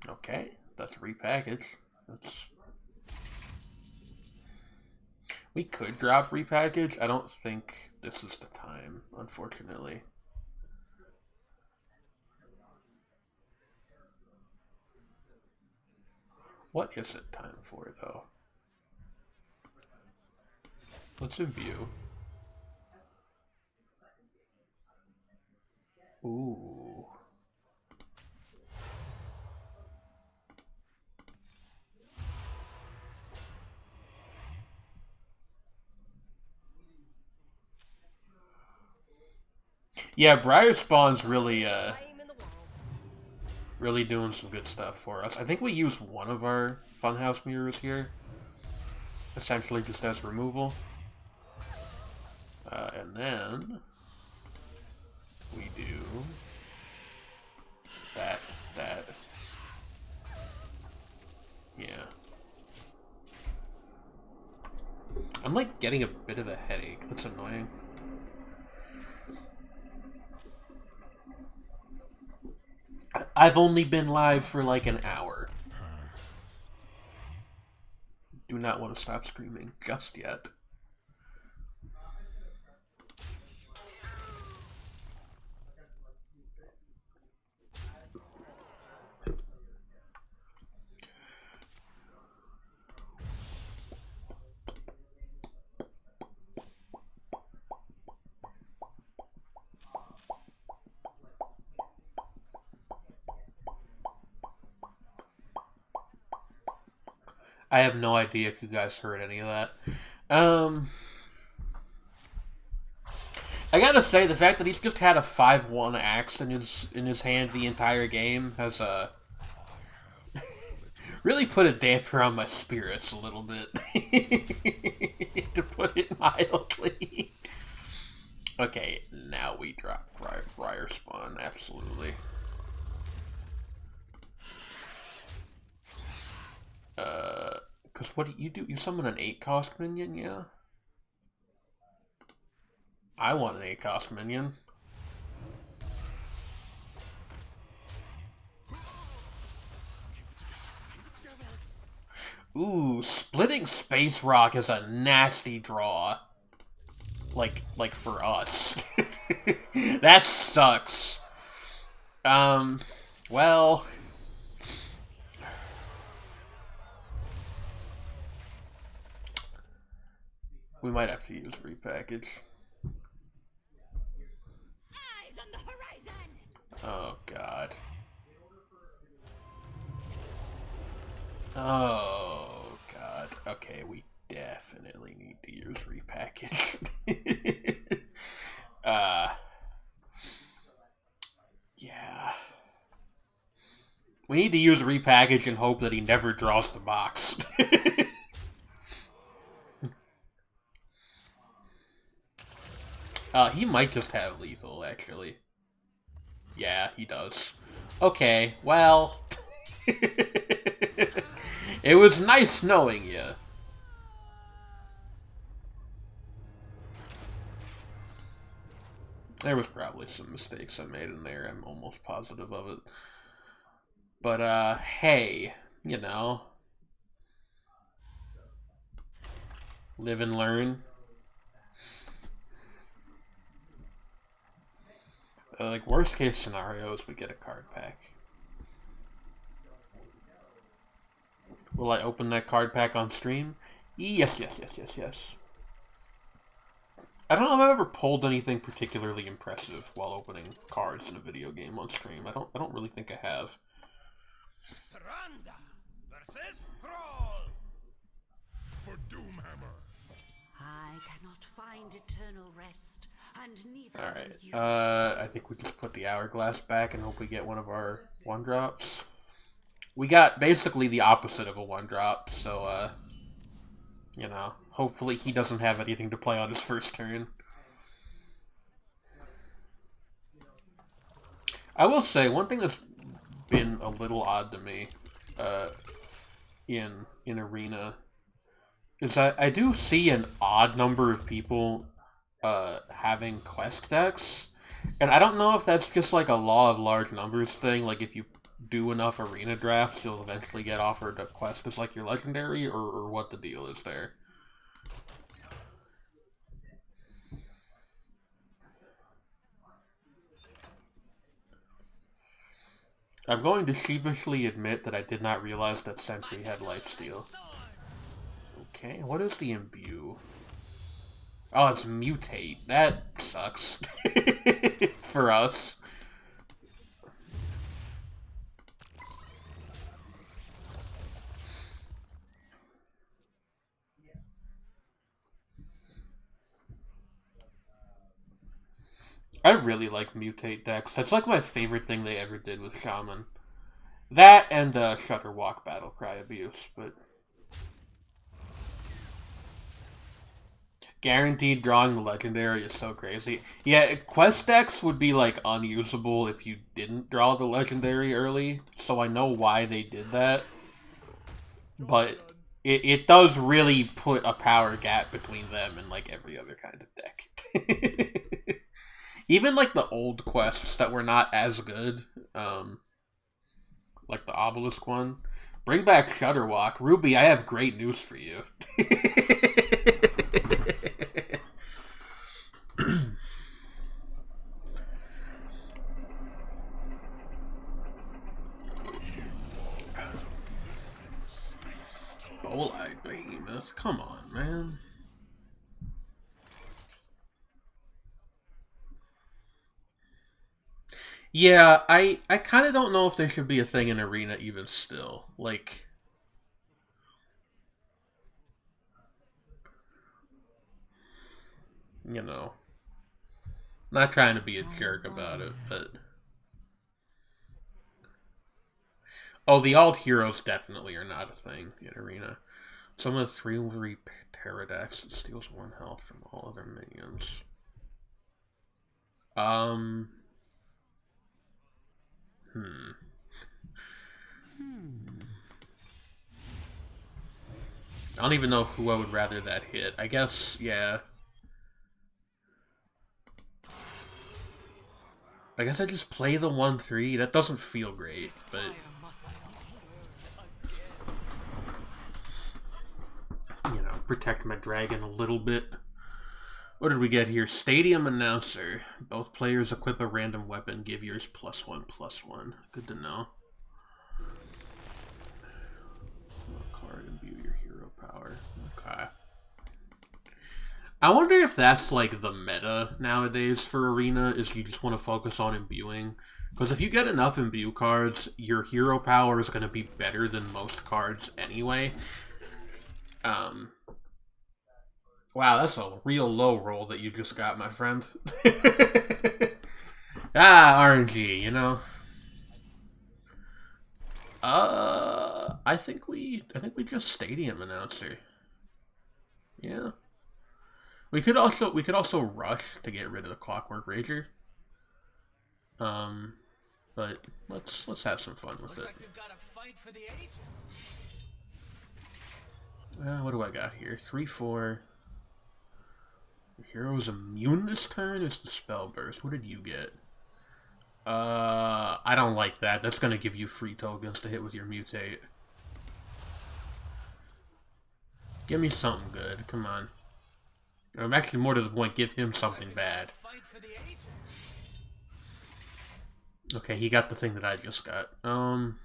Okay, that's repackage. That's. We could drop repackage. I don't think this is the time, unfortunately. What is it time for, though? Let's imbue. Ooh. Yeah, Briar Spawn's really really doing some good stuff for us. I think we use one of our Funhouse Mirrors here, essentially just as removal. And then we do that. Yeah. I'm like getting a bit of a headache. That's annoying. I've only been live for like an hour. Do not want to stop screaming just yet. I have no idea if you guys heard any of that. I gotta say, the fact that he's just had a 5/1 axe in his hand the entire game has really put a damper on my spirits a little bit, to put it mildly. Okay, now we drop Briar Spawn, absolutely. Because what do? You summon an 8-cost minion, yeah? I want an 8-cost minion. Ooh, Splitting Space Rock is a nasty draw. Like for us. That sucks. Well... we might have to use repackage. Eyes on the horizon. Oh god. Oh god. Okay, we definitely need to use repackage. Yeah. We need to use repackage and hope that he never draws the box. He might just have lethal, actually. Yeah, he does. Okay, well... It was nice knowing you. There was probably some mistakes I made in there, I'm almost positive of it. But, hey, you know. Live and learn. Like, worst case scenarios, we get a card pack. Will I open that card pack on stream? Yes, yes, yes, yes, yes. I don't know if I've ever pulled anything particularly impressive while opening cards in a video game on stream. I don't really think I have. Tranda versus Thrall. For Doomhammer. I cannot find eternal rest, and neither Alright, will you. I think we just put the hourglass back and hope we get one of our one-drops. We got basically the opposite of a one-drop, so, you know, hopefully he doesn't have anything to play on his first turn. I will say, one thing that's been a little odd to me, in Arena, is that I do see an odd number of people, having quest decks, and I don't know if that's just like a law of large numbers thing, like if you do enough arena drafts, you'll eventually get offered a quest as like your legendary, or what the deal is there. I'm going to sheepishly admit that I did not realize that Sentry had lifesteal. Okay, what is the imbue? Oh, it's mutate. That sucks. For us. I really like mutate decks. That's like my favorite thing they ever did with Shaman. That and Shutterwalk Battlecry Abuse, but... Guaranteed drawing the legendary is so crazy. Yeah, quest decks would be like unusable if you didn't draw the legendary early, so I know why they did that. But it does really put a power gap between them and like every other kind of deck. Even like the old quests that were not as good, like the Obelisk one. Bring back Shutterwalk. Ruby, I have great news for you. Bowl-eyed behemoth, come on, man. Yeah, I kind of don't know if there should be a thing in Arena even still. Like, you know, not trying to be a jerk about it, but... Oh, the alt heroes definitely are not a thing in Arena. Some of the 3 Pterodax steals 1 health from all other minions. I don't even know who I would rather that hit. I guess, yeah. I guess I just play the 1/3. That doesn't feel great, but... You know, protect my dragon a little bit. What did we get here? Stadium Announcer. Both players equip a random weapon. Give yours +1/+1. Good to know. Card, imbue your hero power. Okay. I wonder if that's like the meta nowadays for Arena, is you just want to focus on imbuing. Because if you get enough imbue cards, your hero power is going to be better than most cards anyway. Wow, that's a real low roll that you just got, my friend. RNG, you know. I think we just stadium announcer. Yeah. We could also rush to get rid of the Clockwork Rager. But let's have some fun with it. Like we've got a fight for the ages. What do I got here? 3/4. The hero's immune this turn is the spell burst. What did you get? I don't like that. That's gonna give you free tokens to hit with your mutate. Give me something good. Come on. I'm actually more to the point. Give him something bad. Okay, he got the thing that I just got. Do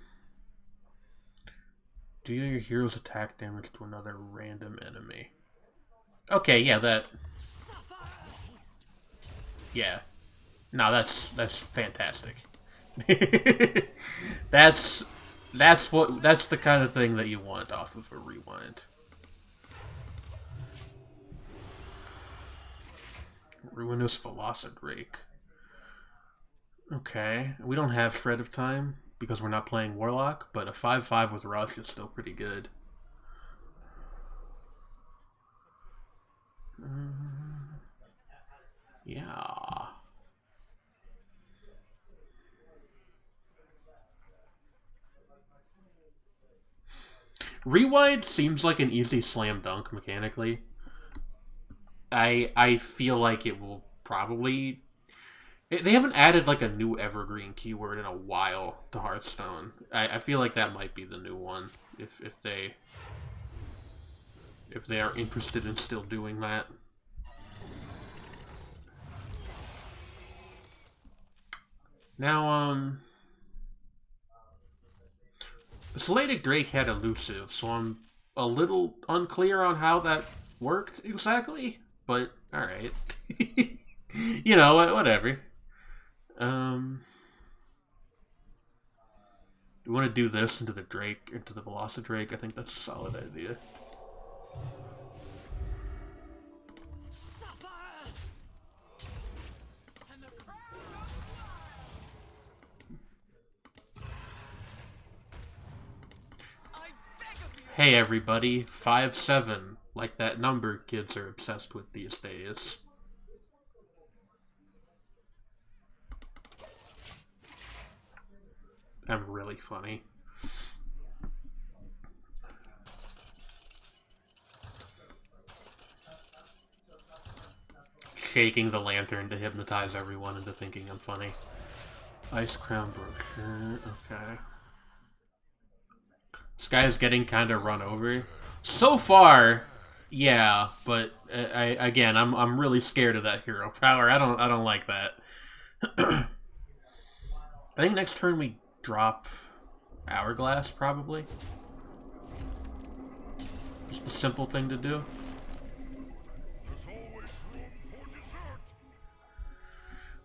your hero's attack damage to another random enemy. Okay, yeah, that. Yeah. No, that's fantastic. that's the kind of thing that you want off of a rewind. Ruinous Velocidrake. Okay, we don't have Shred of Time because we're not playing Warlock, but a 5/5 with Rush is still pretty good. Yeah. Rewind seems like an easy slam dunk mechanically. I feel like it will probably... They haven't added like a new evergreen keyword in a while to Hearthstone. I feel like that might be the new one if they are interested in still doing that. Now, Slatic Drake had elusive, so I'm a little unclear on how that worked exactly, but alright. You know, whatever. We want to do this into the Drake, into the Velocidrake. I think that's a solid idea. Hey everybody, 5-7, like that number kids are obsessed with these days. I'm really funny. Shaking the lantern to hypnotize everyone into thinking I'm funny. Ice Crown Brochure, okay. This guy is getting kind of run over. So far, yeah, but I'm really scared of that hero power. I don't like that. I think next turn we drop Hourglass, probably. Just a simple thing to do.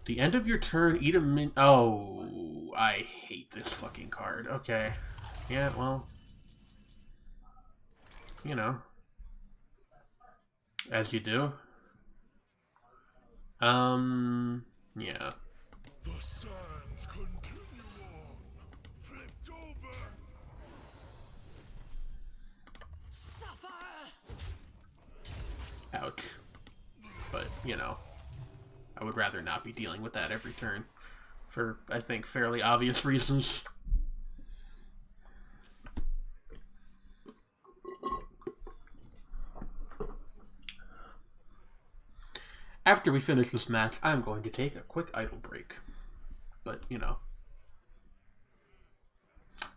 The end of your turn, eat a min... Oh, I hate this fucking card. Okay. Yeah, well... You know. As you do. Yeah. The sands continue on. Flipped over. Suffer. Ouch. But, you know. I would rather not be dealing with that every turn. For, I think, fairly obvious reasons. After we finish this match, I'm going to take a quick idle break. But, you know.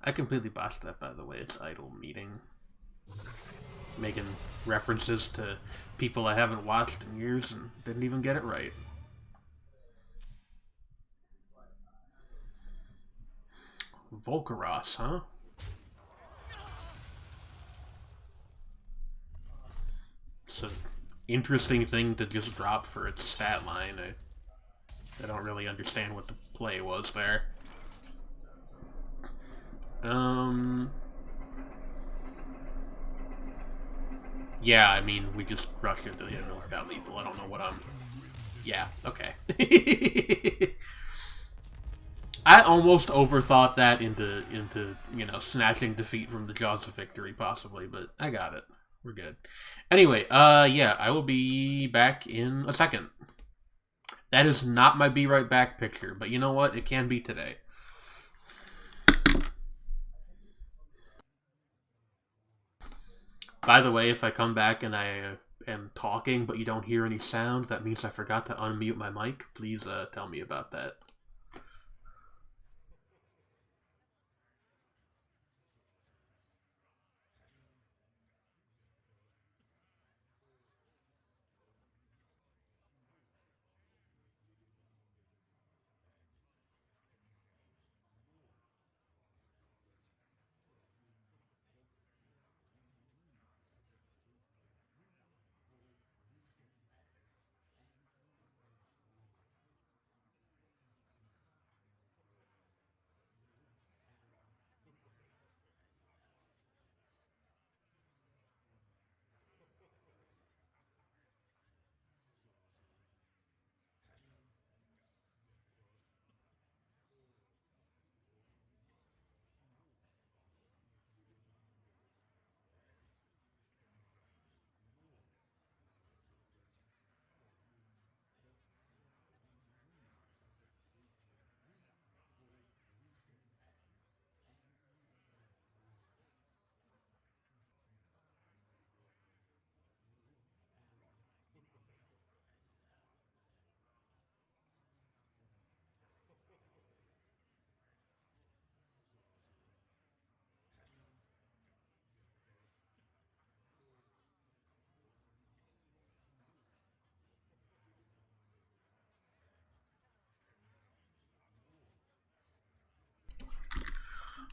I completely botched that, by the way. It's idle meeting. Making references to people I haven't watched in years and didn't even get it right. Volcaros, huh? So, interesting thing to just drop for its stat line. I don't really understand what the play was there. Yeah, I mean, we just rushed into the end without lethal. I don't know what I'm... Yeah, okay. I almost overthought that into you know, snatching defeat from the jaws of victory, possibly, but I got it. We're good. Anyway, yeah, I will be back in a second. That is not my be right back picture, but you know what? It can be today. By the way, if I come back and I am talking but you don't hear any sound, that means I forgot to unmute my mic. Please tell me about that.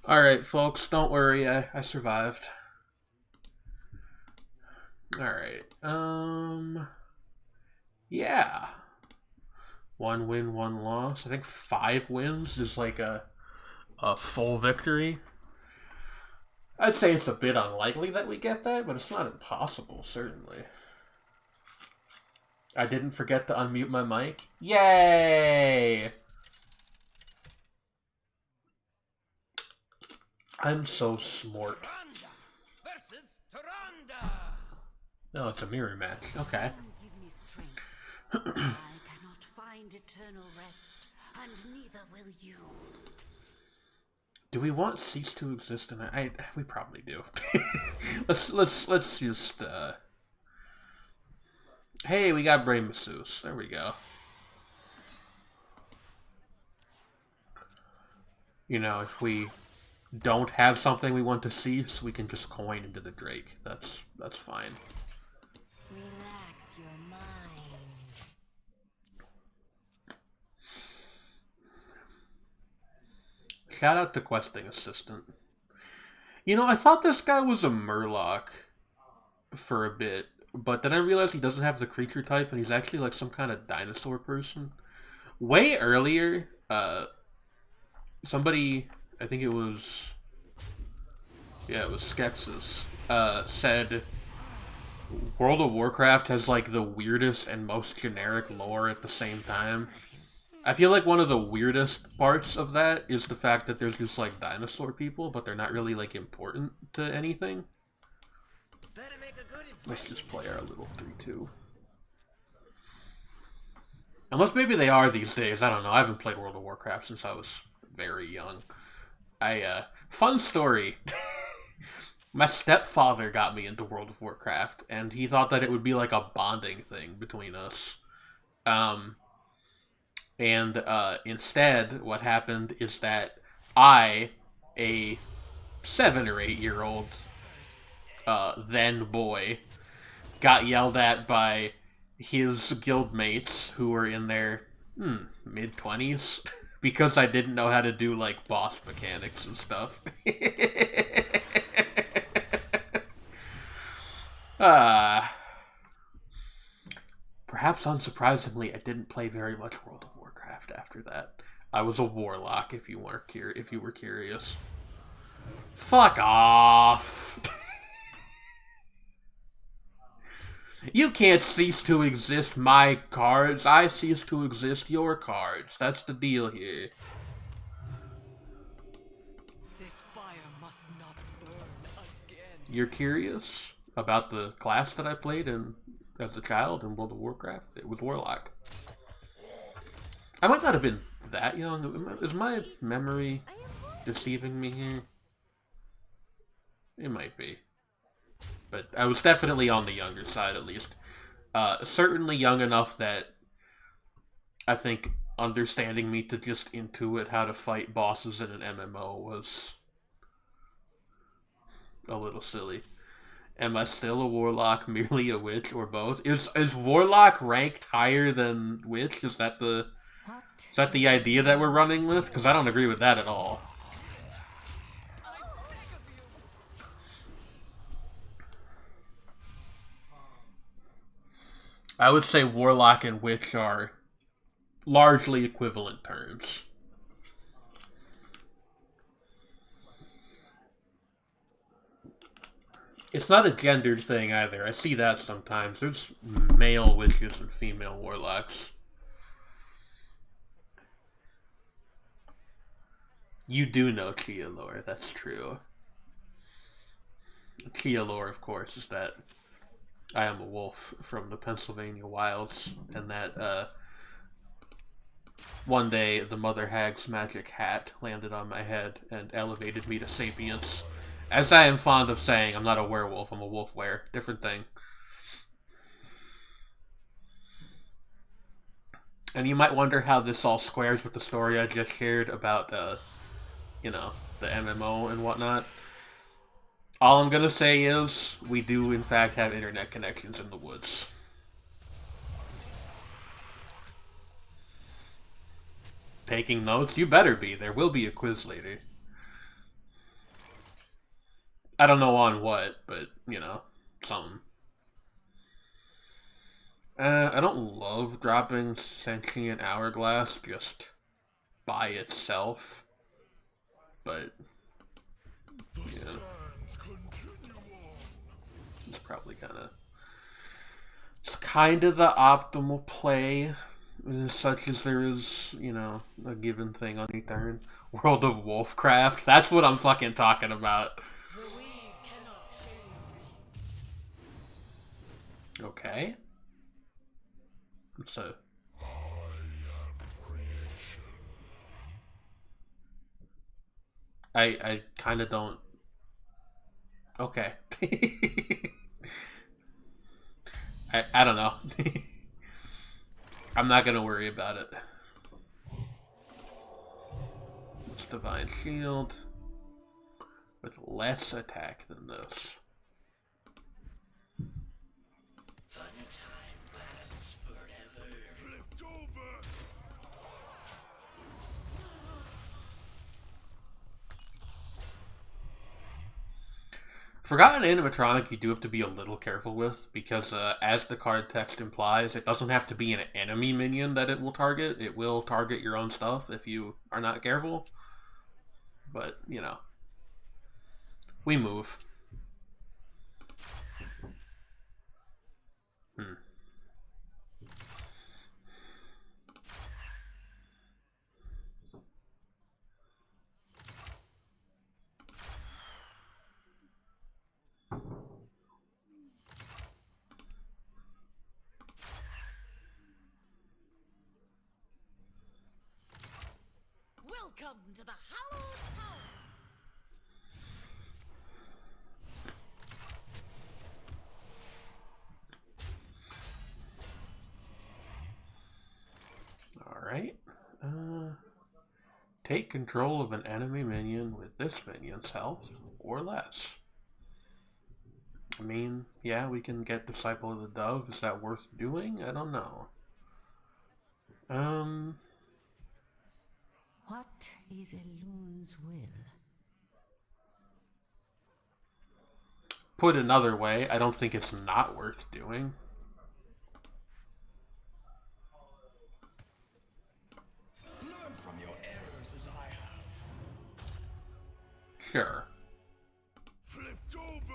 Alright, folks, don't worry, I survived. Alright, yeah. 1 win, 1 loss. I think 5 wins is like a full victory. I'd say it's a bit unlikely that we get that, but it's not impossible, certainly. I didn't forget to unmute my mic. Yay! I'm so smart. No, it's a mirror match. Okay. Give me strength. I cannot find eternal rest, and neither will you. Do we want cease to exist? And we probably do. let's just. Hey, we got brain masseuse. There we go. You know, if we don't have something we want to cease, we can just coin into the Drake. That's fine. Relax your mind. Shout out to questing assistant. You know, I thought this guy was a Murloc for a bit, but then I realized he doesn't have the creature type, and he's actually like some kind of dinosaur person. Way earlier, somebody, I think it was Skexus, said World of Warcraft has like the weirdest and most generic lore at the same time. I feel like one of the weirdest parts of that is the fact that there's just like dinosaur people, but they're not really like important to anything. Let's just play our little 3-2. Unless maybe they are these days, I don't know. I haven't played World of Warcraft since I was very young. Fun story. My stepfather got me into World of Warcraft, and he thought that it would be like a bonding thing between us. Instead, what happened is that I, a 7 or 8 year old then boy, got yelled at by his guildmates who were in their mid-20s because I didn't know how to do like boss mechanics and stuff. Perhaps unsurprisingly, I didn't play very much World of Warcraft after that. I was a warlock, if you were curious. Fuck off! You can't cease to exist my cards. I cease to exist your cards. That's the deal here. This fire must not burn again. You're curious about the class that I played in as a child in World of Warcraft? It was Warlock. I might not have been that young. Is my memory deceiving me here? It might be. But I was definitely on the younger side, at least. Certainly young enough that I think understanding me to just intuit how to fight bosses in an MMO was a little silly. Am I still a warlock, merely a witch, or both? Is warlock ranked higher than witch? Is that the idea that we're running with? Because I don't agree with that at all. I would say warlock and witch are largely equivalent terms. It's not a gendered thing either. I see that sometimes. There's male witches and female warlocks. You do know Chia Laur, that's true. Chia Laur, of course, is that I am a wolf from the Pennsylvania wilds, and that one day the Mother Hag's magic hat landed on my head and elevated me to sapience. As I am fond of saying, I'm not a werewolf, I'm a wolf wear. Different thing. And you might wonder how this all squares with the story I just shared about, you know, the MMO and whatnot. All I'm gonna say is, we do in fact have internet connections in the woods. Taking notes? You better be. There will be a quiz later. I don't know on what, but, you know, something. I don't love dropping Sentient Hourglass just by itself, but, yeah. It's probably it's kind of the optimal play, such as there is, you know, a given thing on each turn. World of Wolfcraft, that's what I'm fucking talking about. Okay. So. I am creation. I kind of don't. Okay. I don't know. I'm not gonna worry about it. It's Divine Shield with less attack than this. Fun time lasts forever. Flipped over. Forgotten animatronic you do have to be a little careful with, because as the card text implies, it doesn't have to be an enemy minion that it will target. It will target your own stuff if you are not careful. But, you know. We move. Welcome to the Hallowed Tower. Alright. Take control of an enemy minion with this minion's health or less. I mean, yeah, we can get Disciple of the Dove. Is that worth doing? I don't know. What is Elun's will? Put another way, I don't think it's not worth doing. Sure. Flipped over.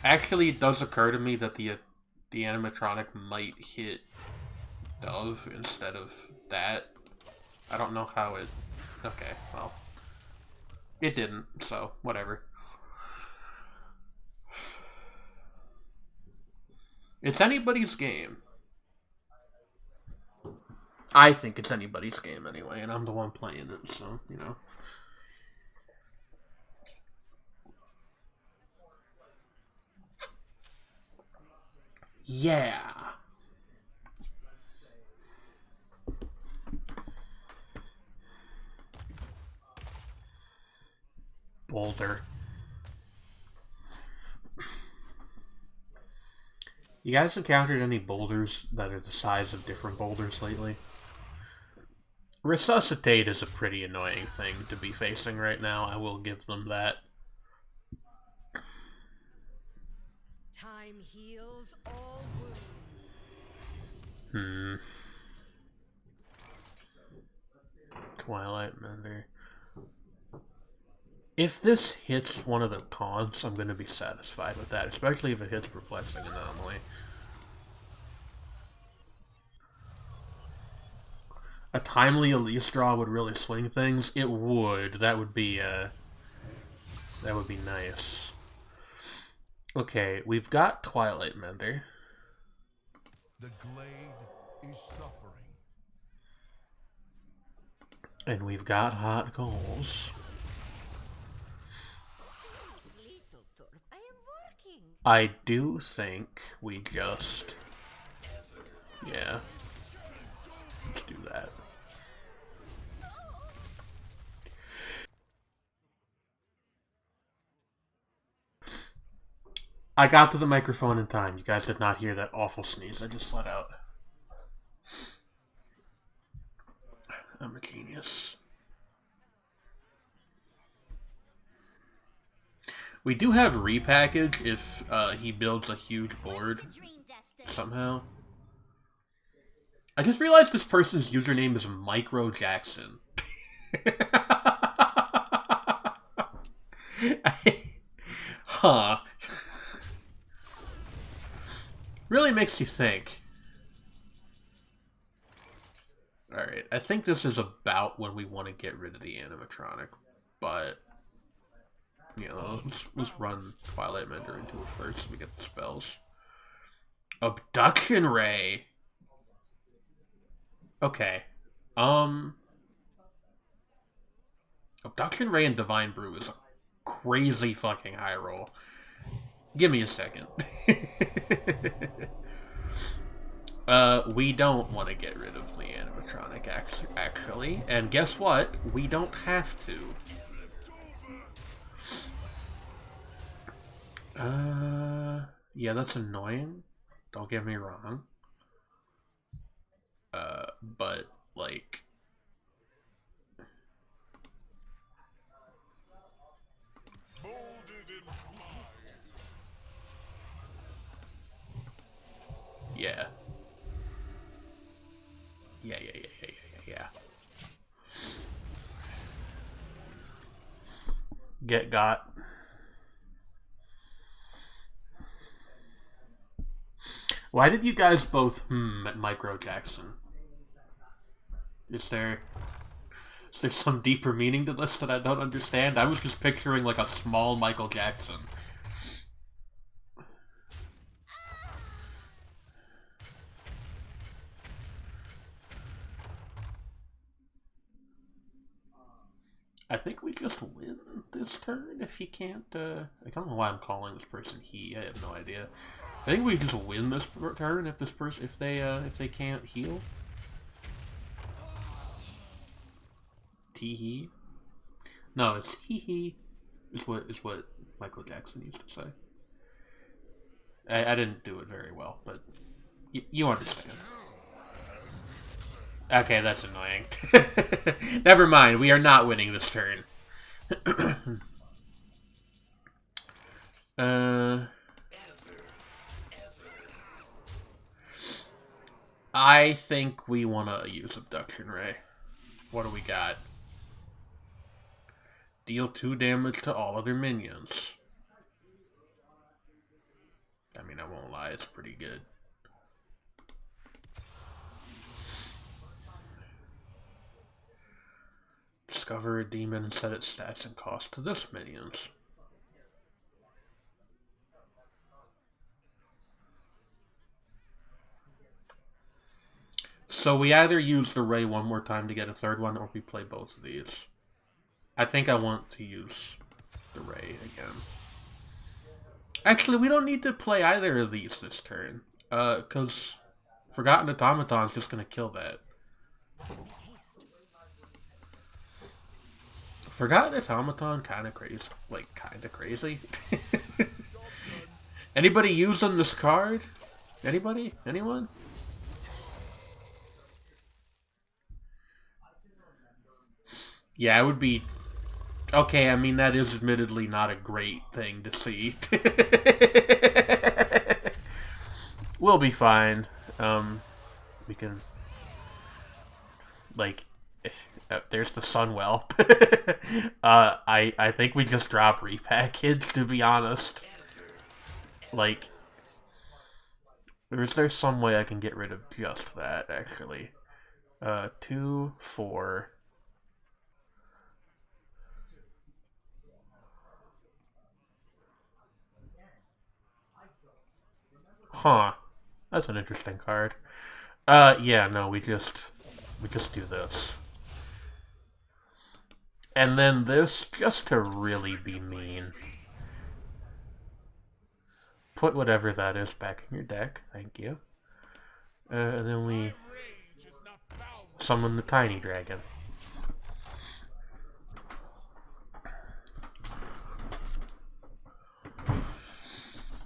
Actually, it does occur to me that the animatronic might hit Dove instead of that. I don't know how it... Okay, well. It didn't, so whatever. It's anybody's game. I think it's anybody's game anyway, and I'm the one playing it, so, you know. Yeah. Boulder. You guys encountered any boulders that are the size of different boulders lately? Resuscitate is a pretty annoying thing to be facing right now, I will give them that. Time heals all wounds. Twilight Mender. If this hits one of the taunts, I'm going to be satisfied with that, especially if it hits Perplexing Anomaly. A timely Elise draw would really swing things. It would. That would be nice. Okay, we've got Twilight Mender. The glade is suffering. And we've got Hot Goals. I am working. I do think we just... Yeah. Let's do that. I got to the microphone in time. You guys did not hear that awful sneeze I just let out. I'm a genius. We do have repackage if he builds a huge board somehow. I just realized this person's username is Micro Jackson. Huh. Really makes you think. Alright, I think this is about when we want to get rid of the animatronic, but... You know, let's run Twilight Mender into it first so we get the spells. Abduction Ray! Okay. Abduction Ray and Divine Brew is a crazy fucking high roll. Give me a second. We don't want to get rid of the animatronic, actually. And guess what? We don't have to. Yeah, that's annoying. Don't get me wrong. But, like... Yeah. Yeah. Get got. Why did you guys both at Micro Jackson? Is there some deeper meaning to this that I don't understand? I was just picturing like a small Michael Jackson. I think we just win this turn if he can't, I don't know why I'm calling this person he, I have no idea. I think we just win this turn if if they can't heal. Tee-hee? No, it's hee-hee, is what Michael Jackson used to say. I didn't do it very well, but you understand. Okay, that's annoying. Never mind, we are not winning this turn. I think we want to use Abduction Ray. What do we got? Deal 2 damage to all other minions. I mean, I won't lie, it's pretty good. Discover a demon and set its stats and cost to this minions. So we either use the Ray one more time to get a third one, or we play both of these. I think I want to use the Ray again. Actually, we don't need to play either of these this turn. Because Forgotten Automaton's just going to kill that. Forgotten Automaton kind of crazy. Like, kind of crazy. Anybody using this card? Anybody? Anyone? Yeah, it would be... Okay, I mean, that is admittedly not a great thing to see. We'll be fine. We can... Like... there's the Sunwell. I think we just drop repackage, to be honest. Like... Or is there some way I can get rid of just that, actually? 2, 4... Huh. That's an interesting card. Yeah, no, we just do this. And then this, just to really be mean. Put whatever that is back in your deck, thank you. And then we summon the tiny dragon.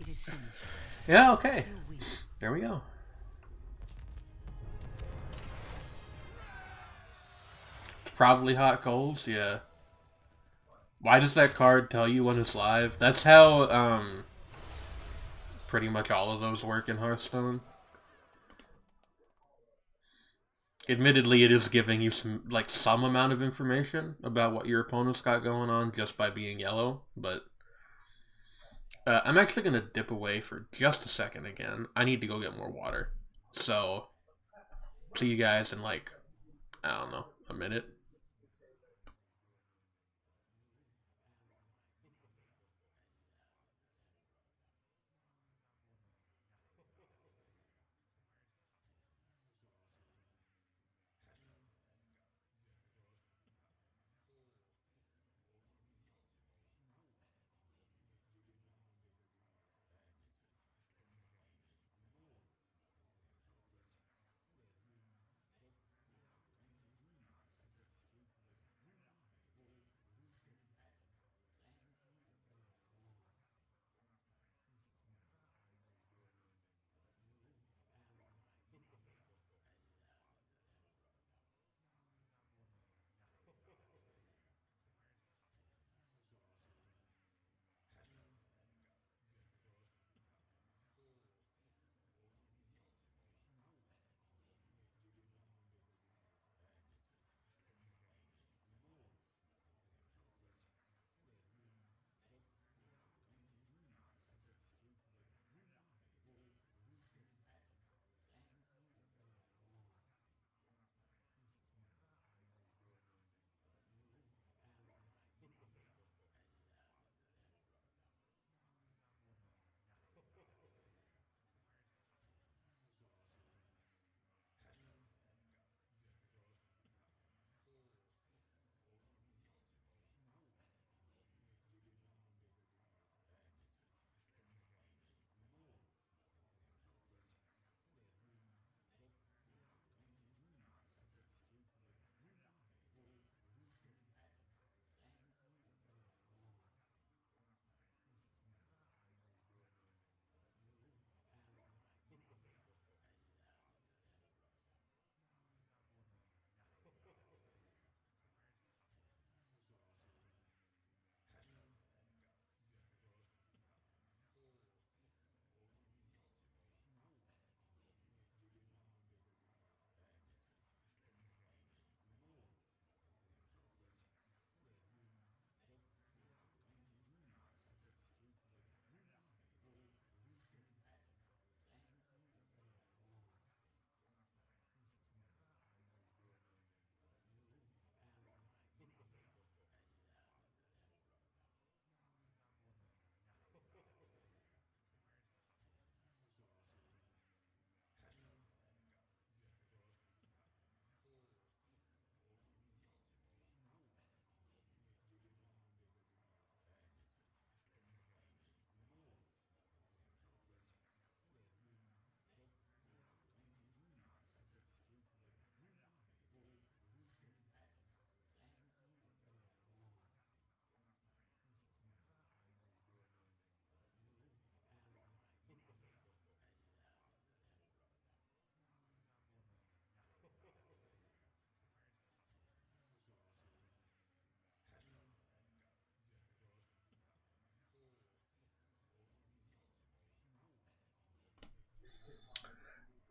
It is finished. Yeah, okay. There we go. It's probably hot goals, yeah. Why does that card tell you when it's live? That's how, pretty much all of those work in Hearthstone. Admittedly, it is giving you some amount of information about what your opponent's got going on just by being yellow, but... I'm actually going to dip away for just a second again. I need to go get more water. So, see you guys in like, I don't know, a minute.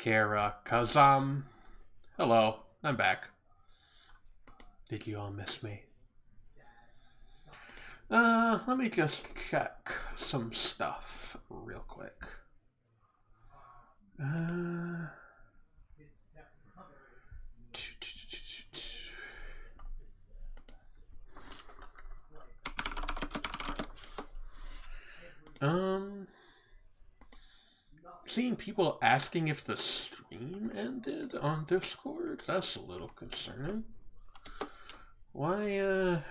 Kara, cause hello, I'm back. Did you all miss me? Let me just check some stuff real quick. Seeing people asking if the stream ended on Discord, that's a little concerning. Why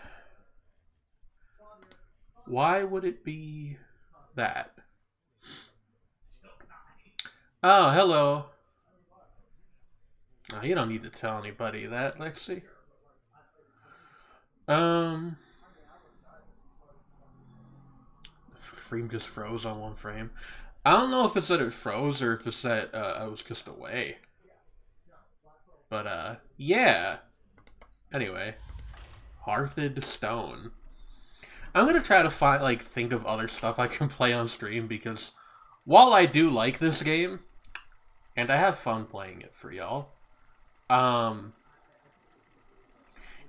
would it be that? Oh, hello. Oh, you don't need to tell anybody that, Lexi. Stream just froze on one frame. I don't know if it's that it froze or if it's that I was just away. But, yeah. Anyway. Hearthstone. I'm gonna try to think of other stuff I can play on stream because while I do like this game, and I have fun playing it for y'all,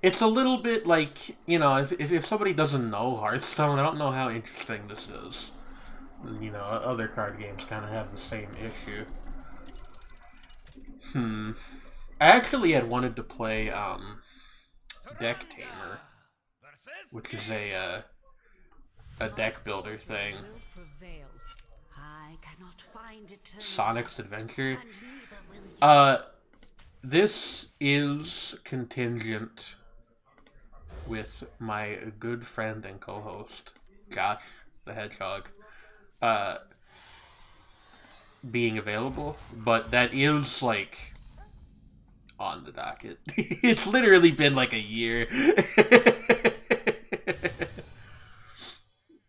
it's a little bit like, you know, if somebody doesn't know Hearthstone, I don't know how interesting this is. You know, other card games kind of have the same issue. I actually had wanted to play, Deck Tamer, which is a deck builder thing. Sonic's Adventure. This is contingent with my good friend and co-host, Josh the Hedgehog, being available, but that is, like, on the docket. It's literally been like a year.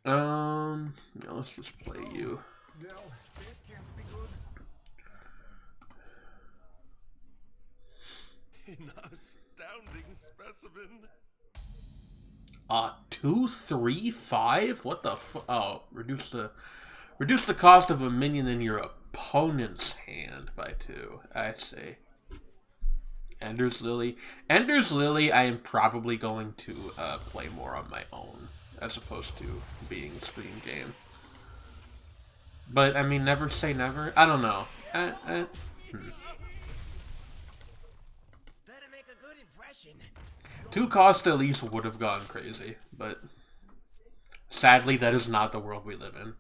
Let's just play you. An astounding specimen. 2, 3, 5? What the oh, reduce the cost of a minion in your opponent's hand by 2. I see. Ender's Lily. Ender's Lily I am probably going to play more on my own as opposed to being a stream game. But, I mean, never say never. I don't know. Better make a good impression. 2 cost at least would have gone crazy, but sadly that is not the world we live in.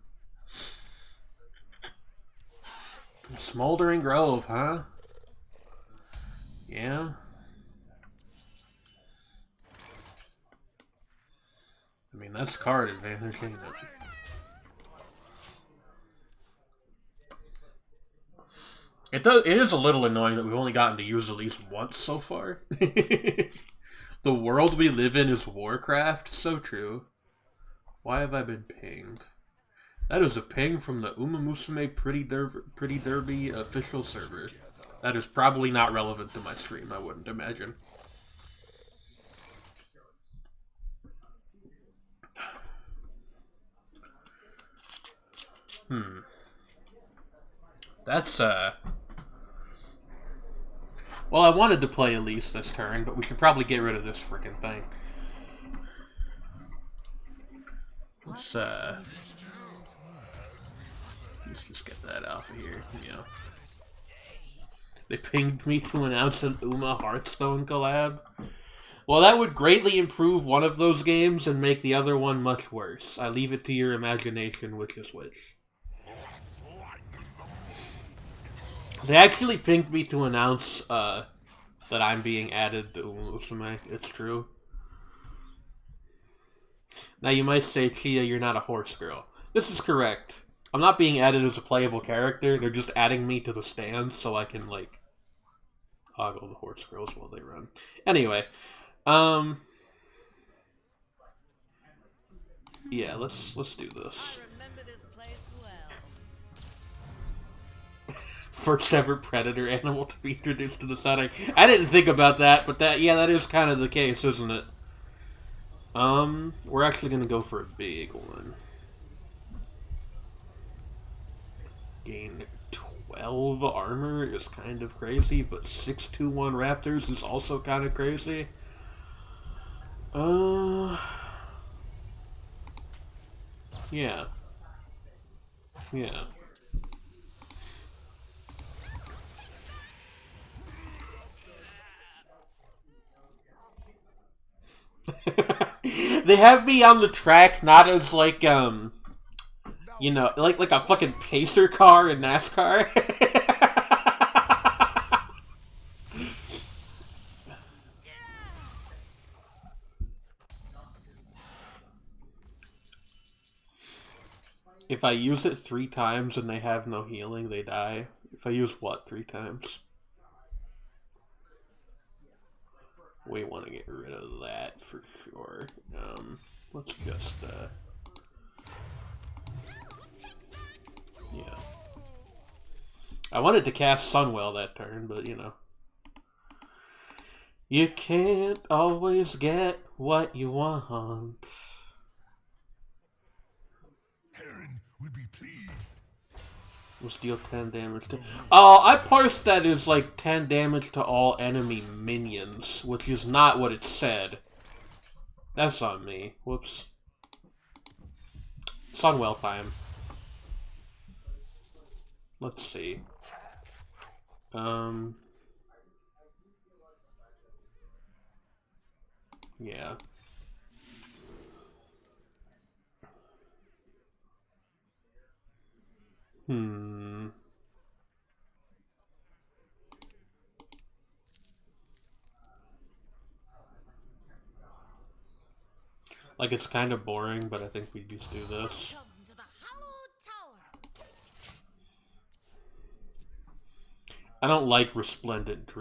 Smoldering Grove, huh? Yeah. I mean, that's card advantage, ain't it? It is a little annoying that we've only gotten to use at least once so far. The world we live in is Warcraft. So true. Why have I been pinged? That is a ping from the Uma Musume Pretty Derby official server. That is probably not relevant to my stream, I wouldn't imagine. That's, well, I wanted to play Elise this turn, but we should probably get rid of this freaking thing. Let's just get that off of here, you know. They pinged me to announce an Uma Hearthstone collab. Well, that would greatly improve one of those games and make the other one much worse. I leave it to your imagination which is which. They actually pinged me to announce that I'm being added to Uma Musume. It's true. Now you might say, Chia, you're not a horse girl. This is correct. I'm not being added as a playable character. They're just adding me to the stands so I can, like, hoggle the horse girls while they run. Anyway, yeah, let's do this. First ever predator animal to be introduced to the setting. I didn't think about that, but that is kind of the case, isn't it? We're actually gonna go for a big one. Gain 12. 12 armor is kind of crazy, but 621 Raptors is also kind of crazy. Yeah. Yeah. They have me on the track not as like you know, like a fucking pacer car in NASCAR. If I use it 3 times and they have no healing, they die. If I use what 3 times? We want to get rid of that for sure. Let's just yeah. I wanted to cast Sunwell that turn, but you know. You can't always get what you want. Heron would be pleased. We'll deal 10 damage to... Oh, I parsed that as like 10 damage to all enemy minions, which is not what it said. That's on me. Whoops. Sunwell time. Let's see. Yeah. Like, it's kind of boring, but I think we just do this. Welcome to the Hallowed Tower. I don't like Resplendent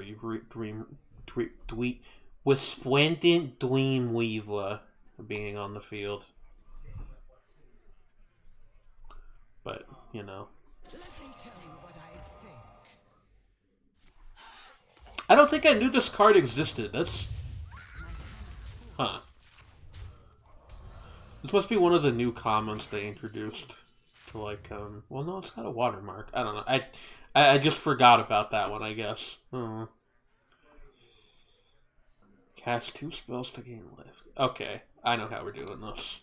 Resplendent Dreamweaver being on the field. But, you know. Let me tell you what I think. I don't think I knew this card existed. That's... Huh. This must be one of the new commons they introduced to, like, well, no, it's got a watermark. I don't know. I just forgot about that one, I guess. Cast 2 spells to gain lift. Okay, I know how we're doing this.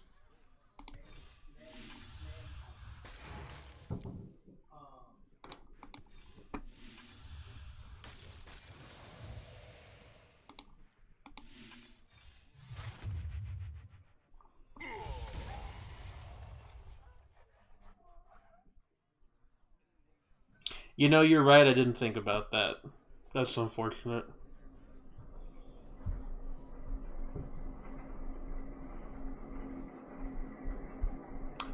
You know, you're right, I didn't think about that. That's unfortunate.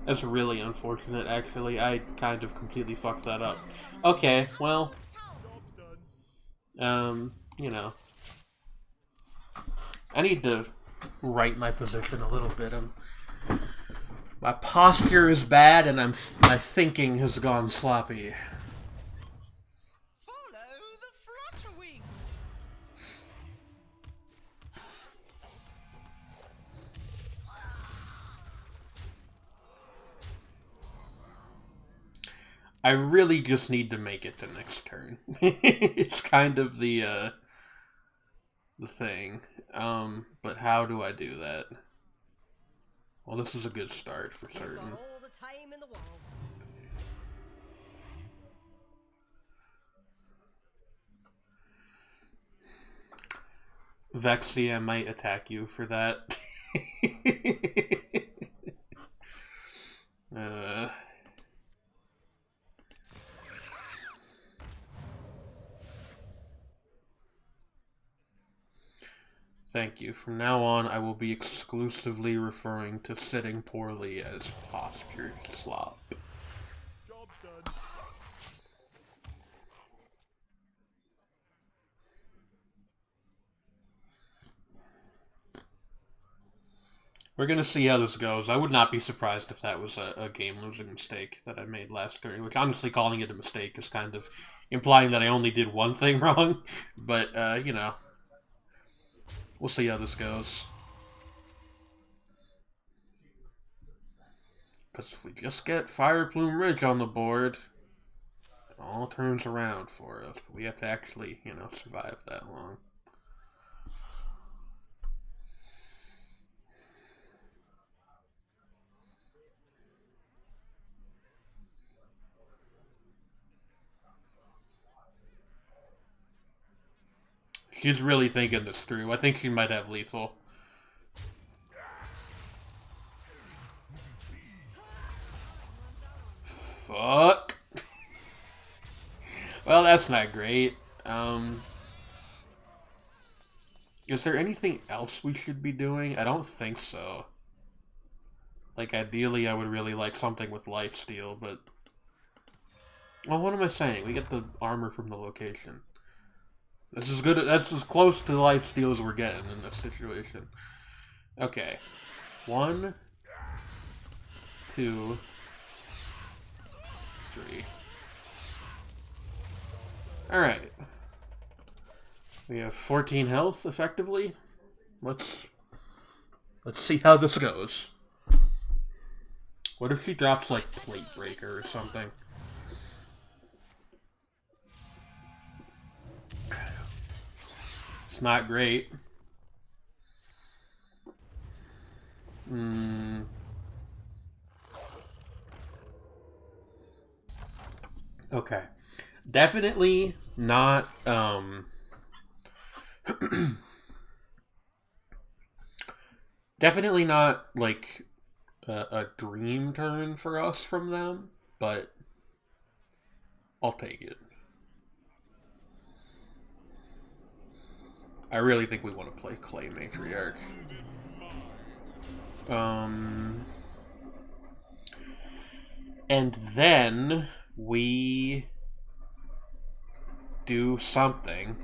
That's really unfortunate, actually. I kind of completely fucked that up. Okay, well... you know. I need to right my position a little bit. My posture is bad, and my thinking has gone sloppy. Follow the flutter wings. I really just need to make it to next turn. It's kind of the thing. But how do I do that? Well, this is a good start for certain. All the time in the world. Vexy, I might attack you for that. Thank you. From now on, I will be exclusively referring to sitting poorly as postured slop. Job's done. We're gonna see how this goes. I would not be surprised if that was a game-losing mistake that I made last turn, which honestly calling it a mistake is kind of implying that I only did one thing wrong, but, you know. We'll see how this goes. Because if we just get Fire Plume Ridge on the board, all turns around for us. We have to actually, you know, survive that long. She's really thinking this through. I think she might have lethal. Fuck. Well, that's not great. Is there anything else we should be doing? I don't think so. Like, ideally, I would really like something with lifesteal, but... Well, what am I saying? We get the armor from the location. That's as good. That's as close to lifesteal as we're getting in this situation. Okay. 1, 2, 3. Alright. We have 14 health, effectively. Let's see how this goes. What if she drops, like, Plate Breaker or something? It's not great. Okay. Definitely not, definitely not, like, a dream turn for us from them, but I'll take it. I really think we want to play Clay Matriarch. And then we do something.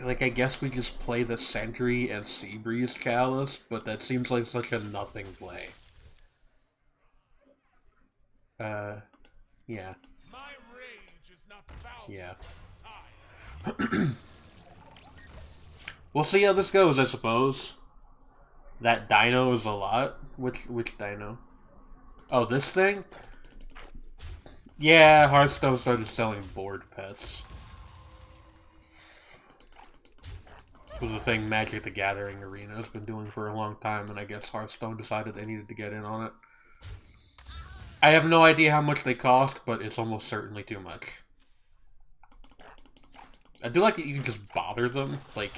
Like, I guess we just play the Sentry and Seabreeze Chalice, but that seems like such a nothing play. Yeah. My rage is not found. Yeah. We'll see how this goes, I suppose. That dino is a lot. Which dino? Oh, this thing? Yeah, Hearthstone started selling board pets. It was a thing Magic the Gathering Arena has been doing for a long time, and I guess Hearthstone decided they needed to get in on it. I have no idea how much they cost, but it's almost certainly too much. I do like that you can just bother them, like...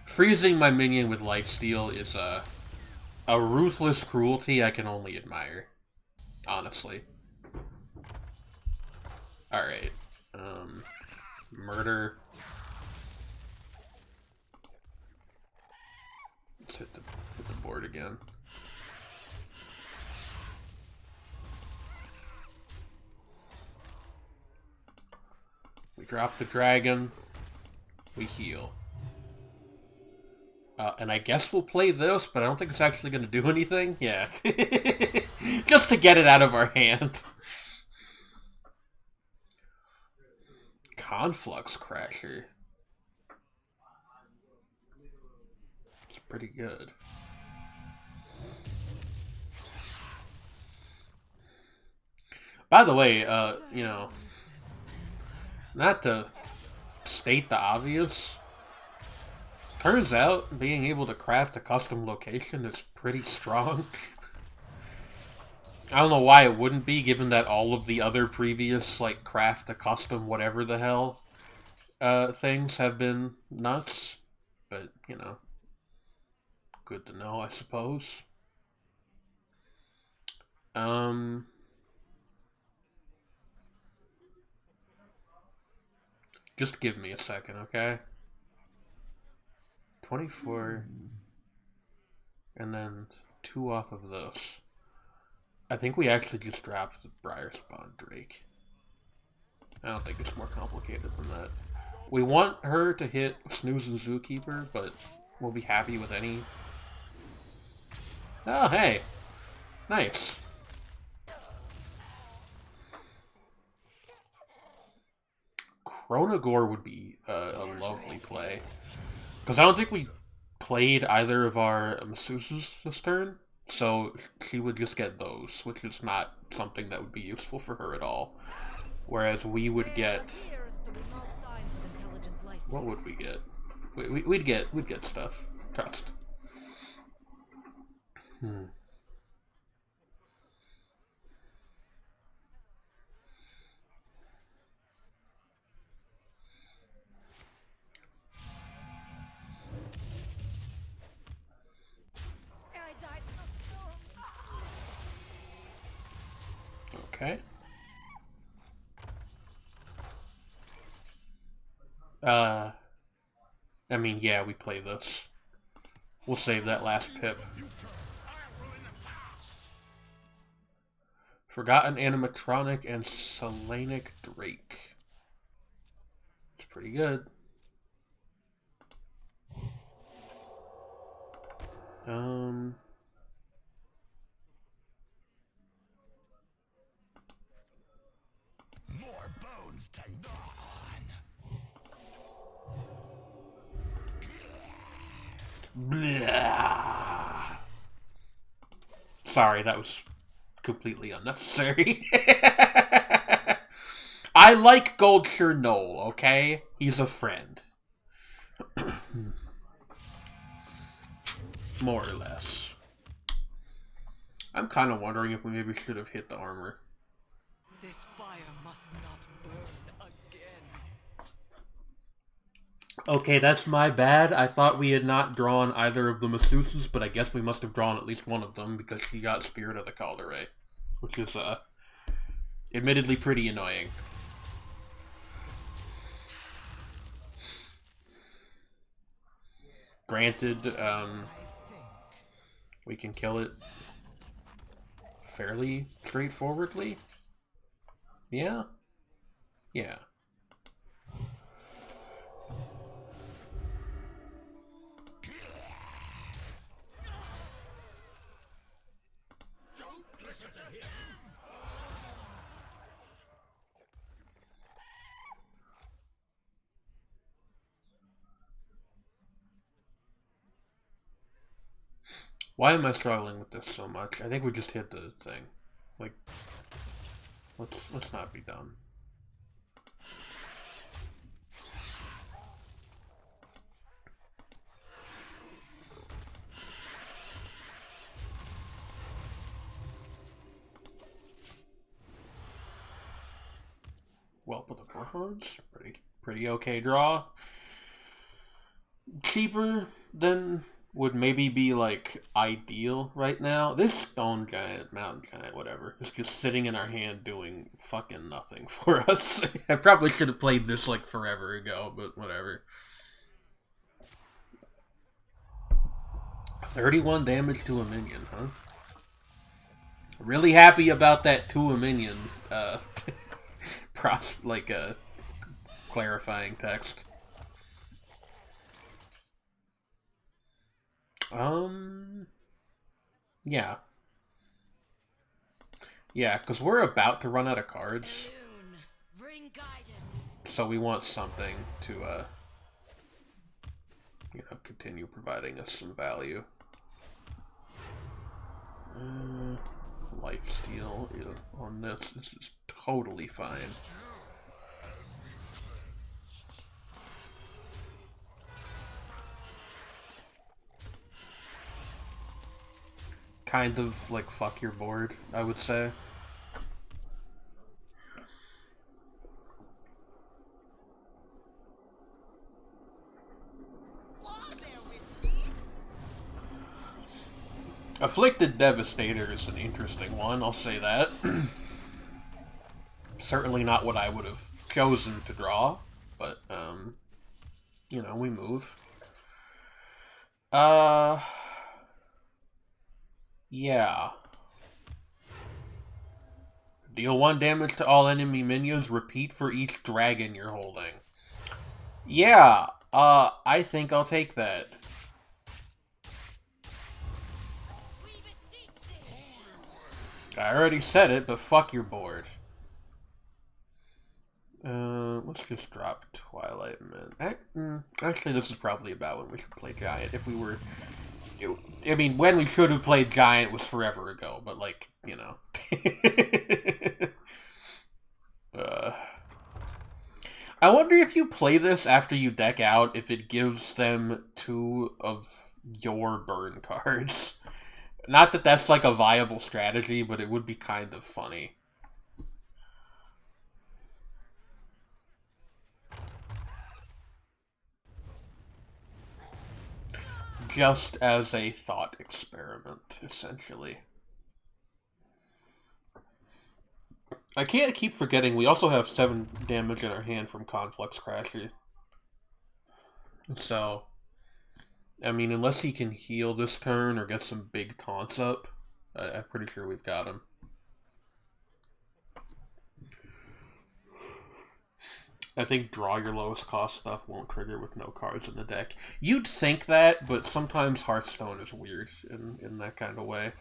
Freezing my minion with lifesteal is a ruthless cruelty I can only admire. Honestly. Alright. Murder. Let's hit the board again. We drop the dragon. We heal. And I guess we'll play this, but I don't think it's actually going to do anything. Yeah. Just to get it out of our hand. Conflux Crasher. It's pretty good. By the way, you know, not to state the obvious, turns out being able to craft a custom location is pretty strong. I don't know why it wouldn't be, given that all of the other previous, like, craft a custom whatever the hell things have been nuts. But, you know, good to know, I suppose. Just give me a second, okay? 24, and then 2 off of those. I think we actually just dropped the Briar Spawn Drake. I don't think it's more complicated than that. We want her to hit Snooze and Zookeeper, but we'll be happy with any... Oh, hey! Nice. Chronogore would be a lovely play. Because I don't think we played either of our Masuses this turn, so she would just get those, which is not something that would be useful for her at all. Whereas we would get... What would we get? We'd get stuff. Trust. Okay. I mean, yeah, we play this. We'll save that last pip. Forgotten Animatronic and Selenic Drake. It's pretty good. More bones to gnaw on. Blah. Sorry, that was completely unnecessary. I like Goldshire Knoll, okay? He's a friend. More or less. I'm kind of wondering if we maybe should have hit the armor. This fire must not burn again. Okay, that's my bad. I thought we had not drawn either of the Masuses, but I guess we must have drawn at least one of them because she got Spirit of the Calderae, which is, admittedly pretty annoying. Granted, we can kill it fairly straightforwardly. Yeah? Yeah. Why am I struggling with this so much? I think we just hit the thing. Like, let's not be dumb. Whelp of the Bronze, pretty okay draw. Cheaper than would maybe be like ideal right now. This Stone Giant, Mountain Giant, whatever, is just sitting in our hand doing fucking nothing for us. I probably should have played this like forever ago, but whatever. 31 damage to a minion, huh? Really happy about that to a minion clarifying text. Yeah. Yeah, because we're about to run out of cards. So we want something to, continue providing us some value. Lifesteal on this is totally fine. Kind of like fuck your board, I would say. Afflicted Devastator is an interesting one, I'll say that. Certainly not what I would have chosen to draw, but, we move. Yeah. Deal 1 damage to all enemy minions, repeat for each dragon you're holding. Yeah, I think I'll take that. I already said it, but fuck your board. Let's just drop Twilight Mint. Actually, this is probably about when we should play Giant. If we were... I mean, when we should have played Giant was forever ago, but, like, you know. I wonder if you play this after you deck out, if it gives them 2 of your burn cards. Not that that's, like, a viable strategy, but it would be kind of funny. Just as a thought experiment, essentially. I can't keep forgetting we also have 7 damage in our hand from Conflux Crasher. So, I mean, unless he can heal this turn or get some big taunts up, I'm pretty sure we've got him. I think draw your lowest cost stuff won't trigger with no cards in the deck. You'd think that, but sometimes Hearthstone is weird in that kind of way.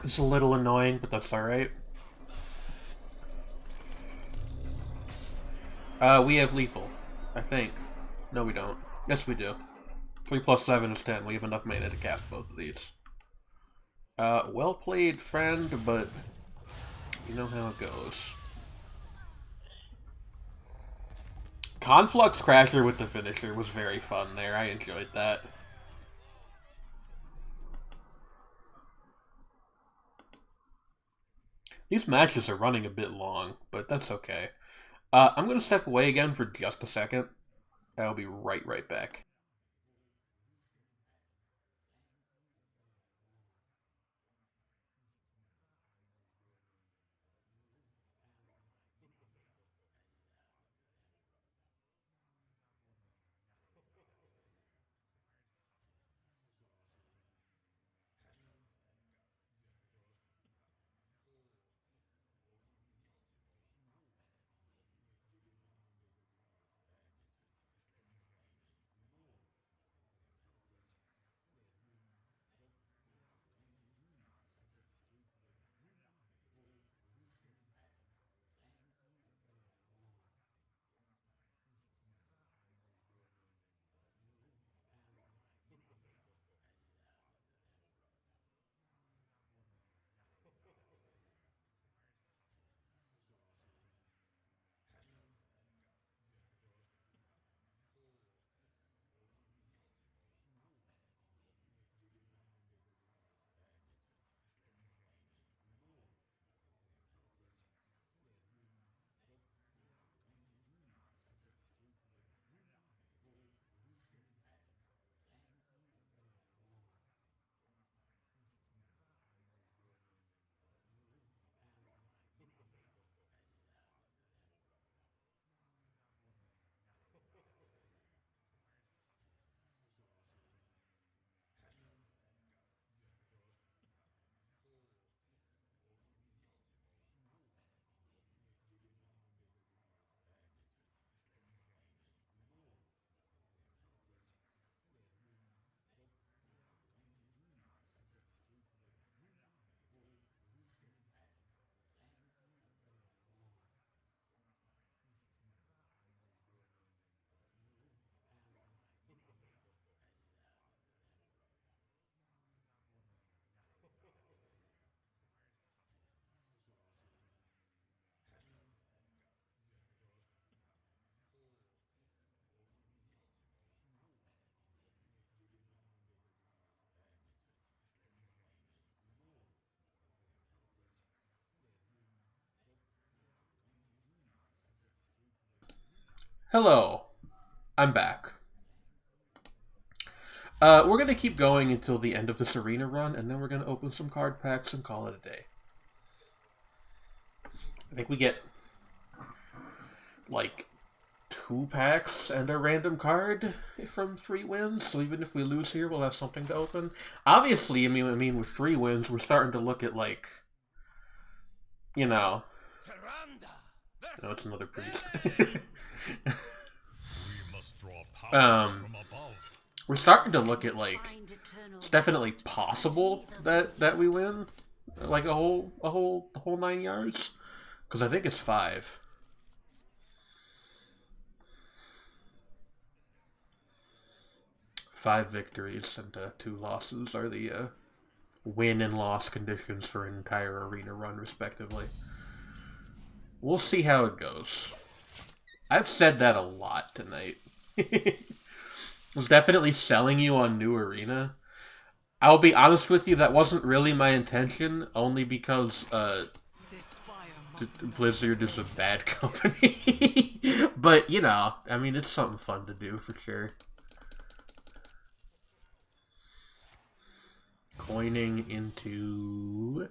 It's a little annoying, but that's alright. We have lethal, I think. No, we don't. Yes, we do. 3 plus 7 is 10. We have enough mana to cast both of these. Well played, friend, but you know how it goes. Conflux Crasher with the finisher was very fun there. I enjoyed that. These matches are running a bit long, but that's okay. I'm going to step away again for just a second. I'll be right back. Hello, I'm back. We're going to keep going until the end of this arena run, and then we're going to open some card packs and call it a day. I think we get, like, 2 packs and a random card from 3 wins, so even if we lose here, we'll have something to open. Obviously, I mean, with 3 wins, we're starting to look at, like, you know... No, it's another priest. we're starting to look at like Find eternal it's definitely rest, possible and neither that we win, like the whole 9 yards, because I think it's 5. Five victories and 2 losses are the win and loss conditions for an entire arena run, respectively. We'll see how it goes. I've said that a lot tonight. Was definitely selling you on new arena. I'll be honest with you, that wasn't really my intention, only because This fire must not Blizzard is a bad company. But, you know, I mean, it's something fun to do for sure. Coining into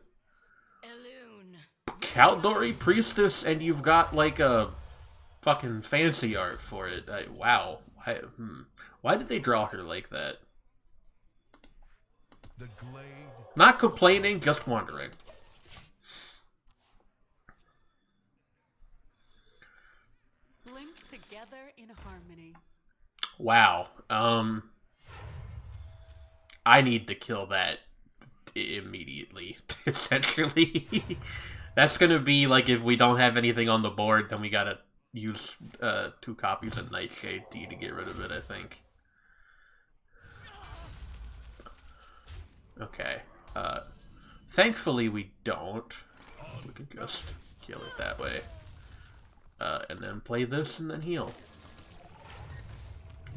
Elune. Caldori Priestess, and you've got like a fucking fancy art for it. Wow. Why did they draw her like that? The glade. Not complaining, just wondering. Linked together in harmony. Wow. I need to kill that immediately, essentially. That's gonna be like if we don't have anything on the board, then we gotta use 2 copies of Nightshade Tea to get rid of it, I think. Okay. Thankfully we don't. We can just kill it that way. And then play this and then heal.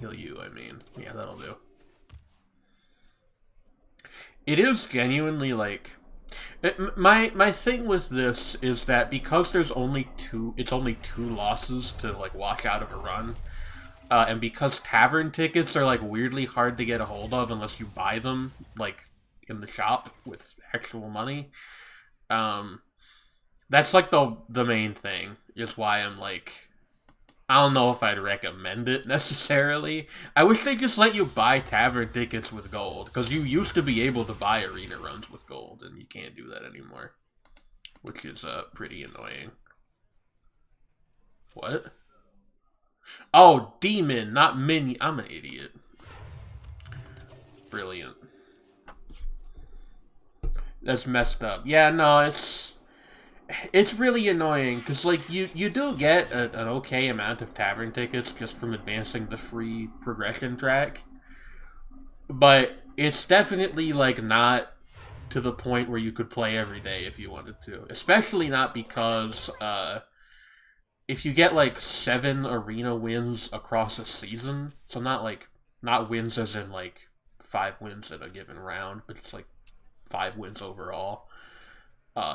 Heal you, I mean. Yeah, that'll do. It is genuinely like my thing with this is that because there's only 2 losses to like wash out of a run, and because tavern tickets are like weirdly hard to get a hold of unless you buy them like in the shop with actual money, that's like the main thing is why I'm like, I don't know if I'd recommend it necessarily. I wish they just let you buy tavern tickets with gold, because you used to be able to buy arena runs with gold, and you can't do that anymore, which is pretty annoying. What? Oh, demon, not minion. I'm an idiot. Brilliant. That's messed up. Yeah, no, it's really annoying, because, like, you do get an okay amount of tavern tickets just from advancing the free progression track, but it's definitely, like, not to the point where you could play every day if you wanted to. Especially not because, if you get, like, 7 arena wins across a season, so not wins as in, like, 5 wins in a given round, but it's, like, 5 wins overall.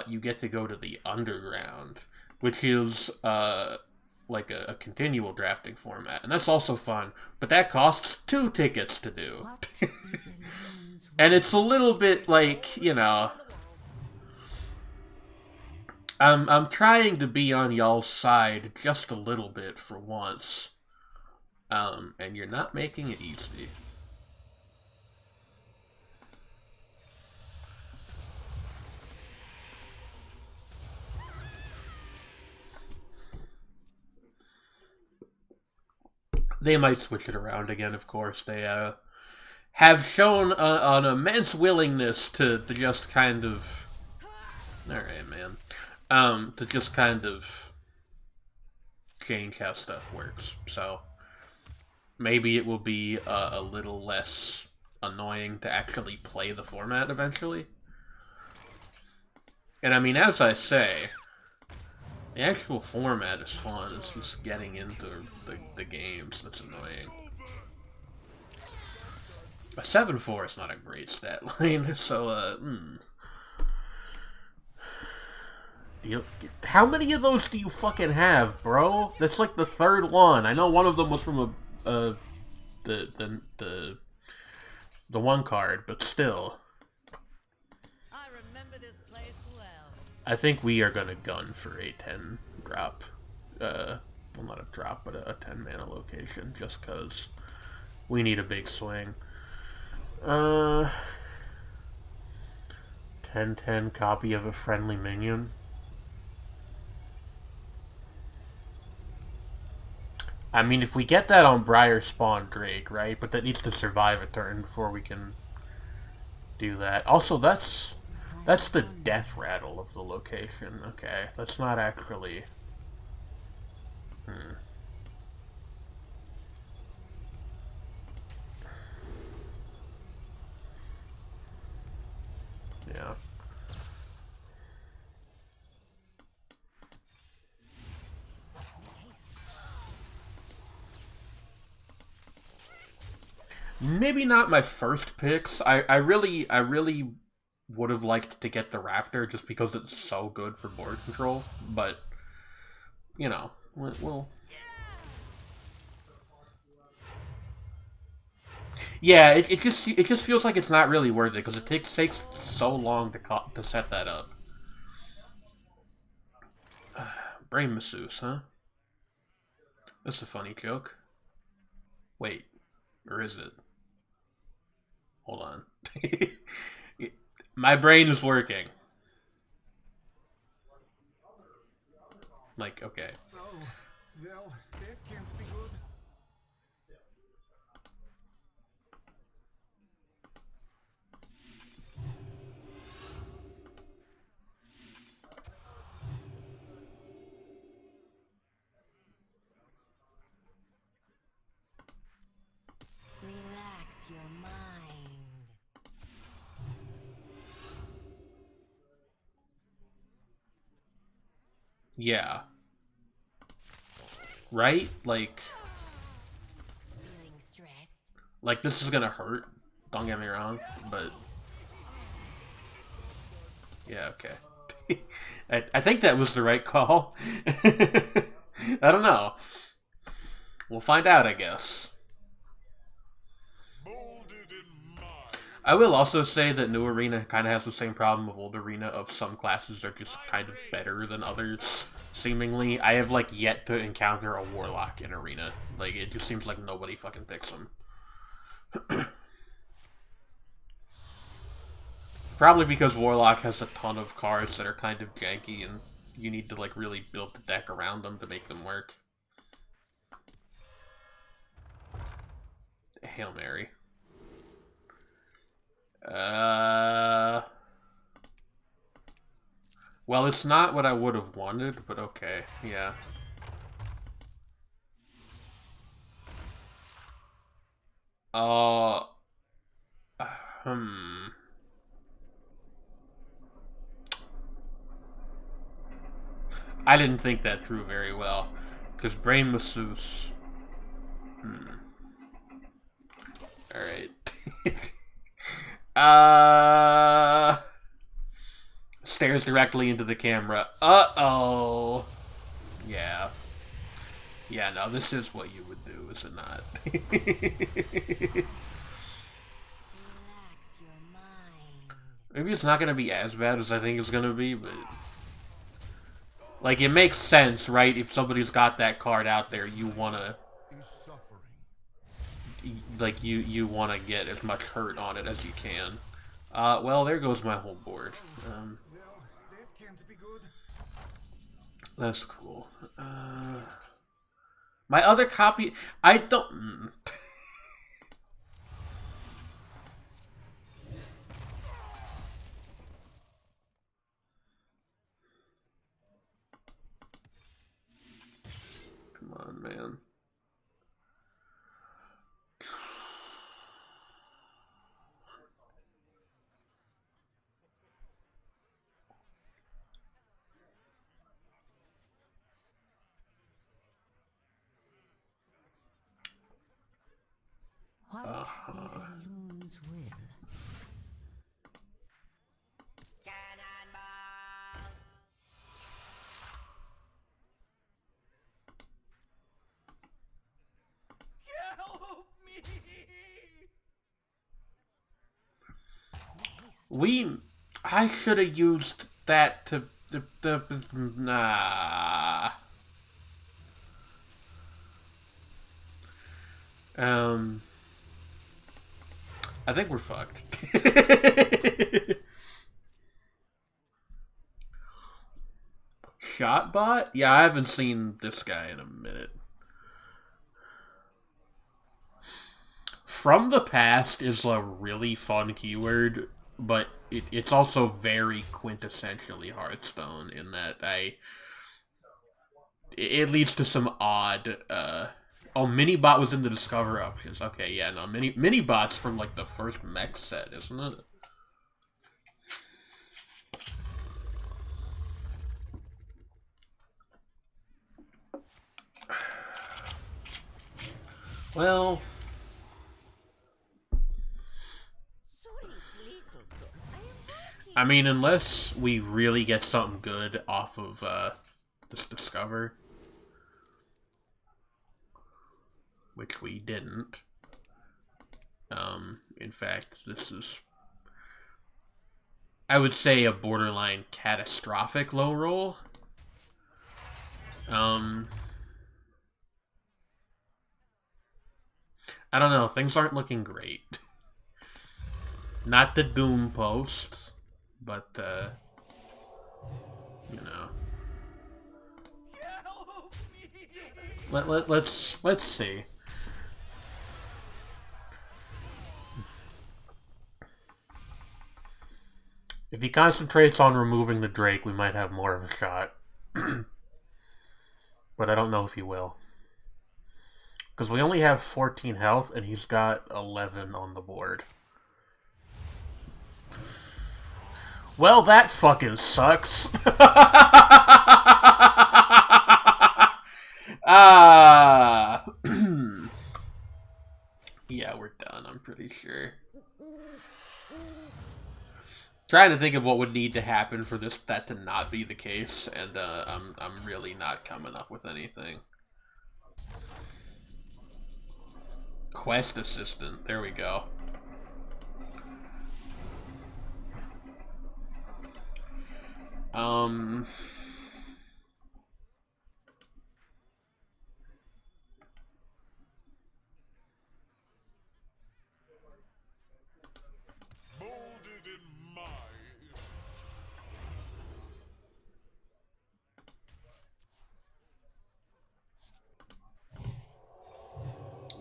You get to go to the Underground, which is like a continual drafting format, and that's also fun, but that costs 2 tickets to do. what is Elune's And it's a little bit like, you know, I'm trying to be on y'all's side just a little bit for once, and you're not making it easy. They might switch it around again, of course. They have shown an immense willingness to just kind of... Alright, man. To just kind of change how stuff works. So, maybe it will be a little less annoying to actually play the format eventually. And I mean, as I say, the actual format is fun, it's just getting into the games that's annoying. A 7-4 is not a great stat line, so, how many of those do you fucking have, bro? That's like the 3rd one. I know one of them was from the one card, but still. I remember this place well. I think we are gonna gun for a 10 drop. Well, not a drop, but a 10 mana location, just cause we need a big swing. 10/10 copy of a friendly minion. I mean, if we get that on Briar Spawn Drake, right? But that needs to survive a turn before we can do that. Also, that's the death rattle of the location. Okay, that's not actually... Yeah. Maybe not my first picks. I really would have liked to get the Raptor just because it's so good for board control. But you know, we'll. Yeah, it just feels like it's not really worth it because it takes so long to set that up. Brain masseuse, huh? That's a funny joke. Wait, or is it? Hold on. My brain is working. Like, okay. Oh, well, that can't be good. Relax your mind. Yeah. Right? Feeling stressed? Like this is gonna hurt. Don't get me wrong, but yeah, okay. I think that was the right call. I don't know. We'll find out, I guess. Molded in mud. I will also say that New Arena kind of has the same problem with Old Arena of some classes are just kind of better than others, seemingly. I have, like, yet to encounter a Warlock in Arena. Like, it just seems like nobody fucking picks them. Probably because Warlock has a ton of cards that are kind of janky and you need to, like, really build the deck around them to make them work. Hail Mary. Well, it's not what I would have wanted, but okay, yeah. Uh, hmm. I didn't think that through very well, because Brain Masseuse. Alright. Stares directly into the camera. Uh-oh. Yeah. Yeah, no, this is what you would do, is it not? Relax your mind. Maybe it's not gonna be as bad as I think it's gonna be, but... Like, it makes sense, right? If somebody's got that card out there, you wanna... Is suffering. Like, you wanna get as much hurt on it as you can. Well, there goes my whole board. Well, that can't be good. That's cool. My other copy... I don't... Come on, man. What is a loon's will? Cannonball! Help me! I should have used that to... Nah. I think we're fucked. Shotbot? Yeah, I haven't seen this guy in a minute. from the past is a really fun keyword, but it's also very quintessentially Hearthstone in that it leads to some odd, oh, mini-bot was in the Discover options. Okay, yeah, no, mini-bot's from, like, the first mech set, isn't it? Well, Sorry, please, Doctor. I am working. I mean, unless we really get something good off of, this Discover, which we didn't. In fact, this is, I would say, a borderline catastrophic low roll. I don't know, things aren't looking great. Not the Doom post, but, you know. Help me! Let's see. If he concentrates on removing the Drake, we might have more of a shot. But I don't know if he will. Because we only have 14 health, and he's got 11 on the board. Well, that fucking sucks. Yeah, we're done, I'm pretty sure. Trying to think of what would need to happen for that to not be the case, and I'm really not coming up with anything. Quest assistant, there we go. Molded in my...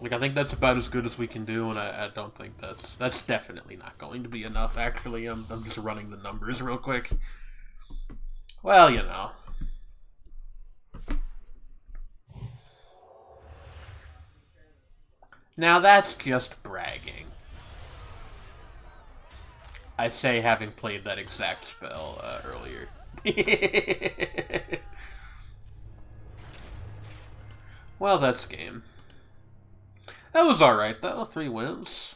Like, I think that's about as good as we can do, and I don't think that's definitely not going to be enough, actually. I'm just running the numbers real quick. Well, you know. Now that's just bragging. I say having played that exact spell earlier. Well, that's game. That was alright though, 3 wins.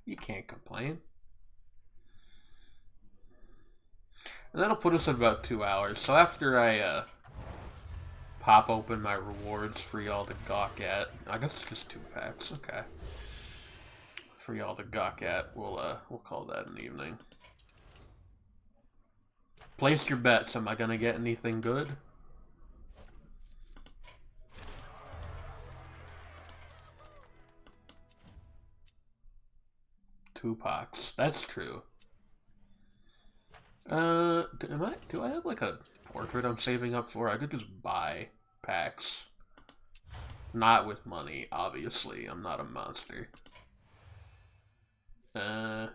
You can't complain. And that'll put us at about 2 hours. So after I pop open my rewards for y'all to gawk at, I guess it's just 2 packs, okay. For y'all to gawk at, we'll call that an evening. Place your bets, am I gonna get anything good? Tupac's. That's true. Do I have like a portrait I'm saving up for? I could just buy packs. Not with money, obviously. I'm not a monster. Yeah,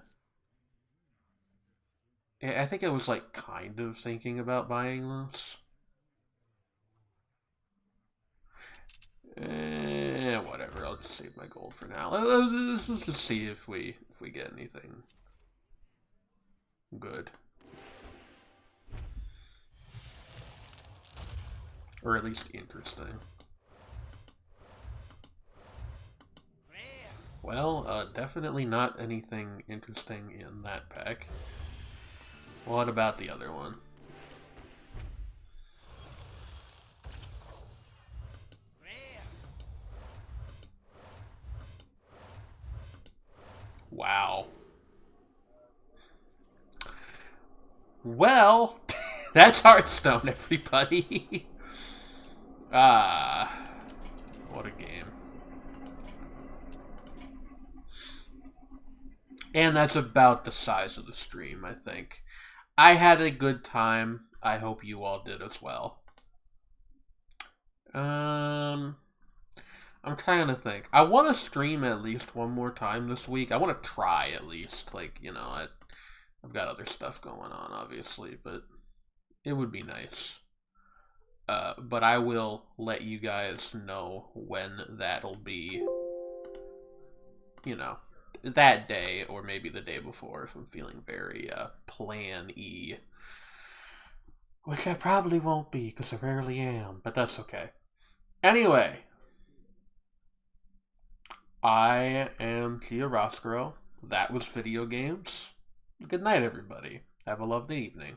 I think I was like kind of thinking about buying this. Whatever. I'll just save my gold for now. Let's just see if we get anything good, or at least interesting. Well, definitely not anything interesting in that pack. What about the other one? Wow. Well, that's Hearthstone, everybody. What a game. And that's about the size of the stream, I think. I had a good time. I hope you all did as well. I'm I'm trying to think. I want to stream at least one more time this week. I want to try at least. Like, you know, I've got other stuff going on, obviously, but it would be nice. But I will let you guys know when that'll be, you know, that day or maybe the day before if I'm feeling very plan-y. Which I probably won't be because I rarely am, but that's okay. Anyway, I am Chia Roscro. That was Video Games. Good night, everybody. Have a lovely evening.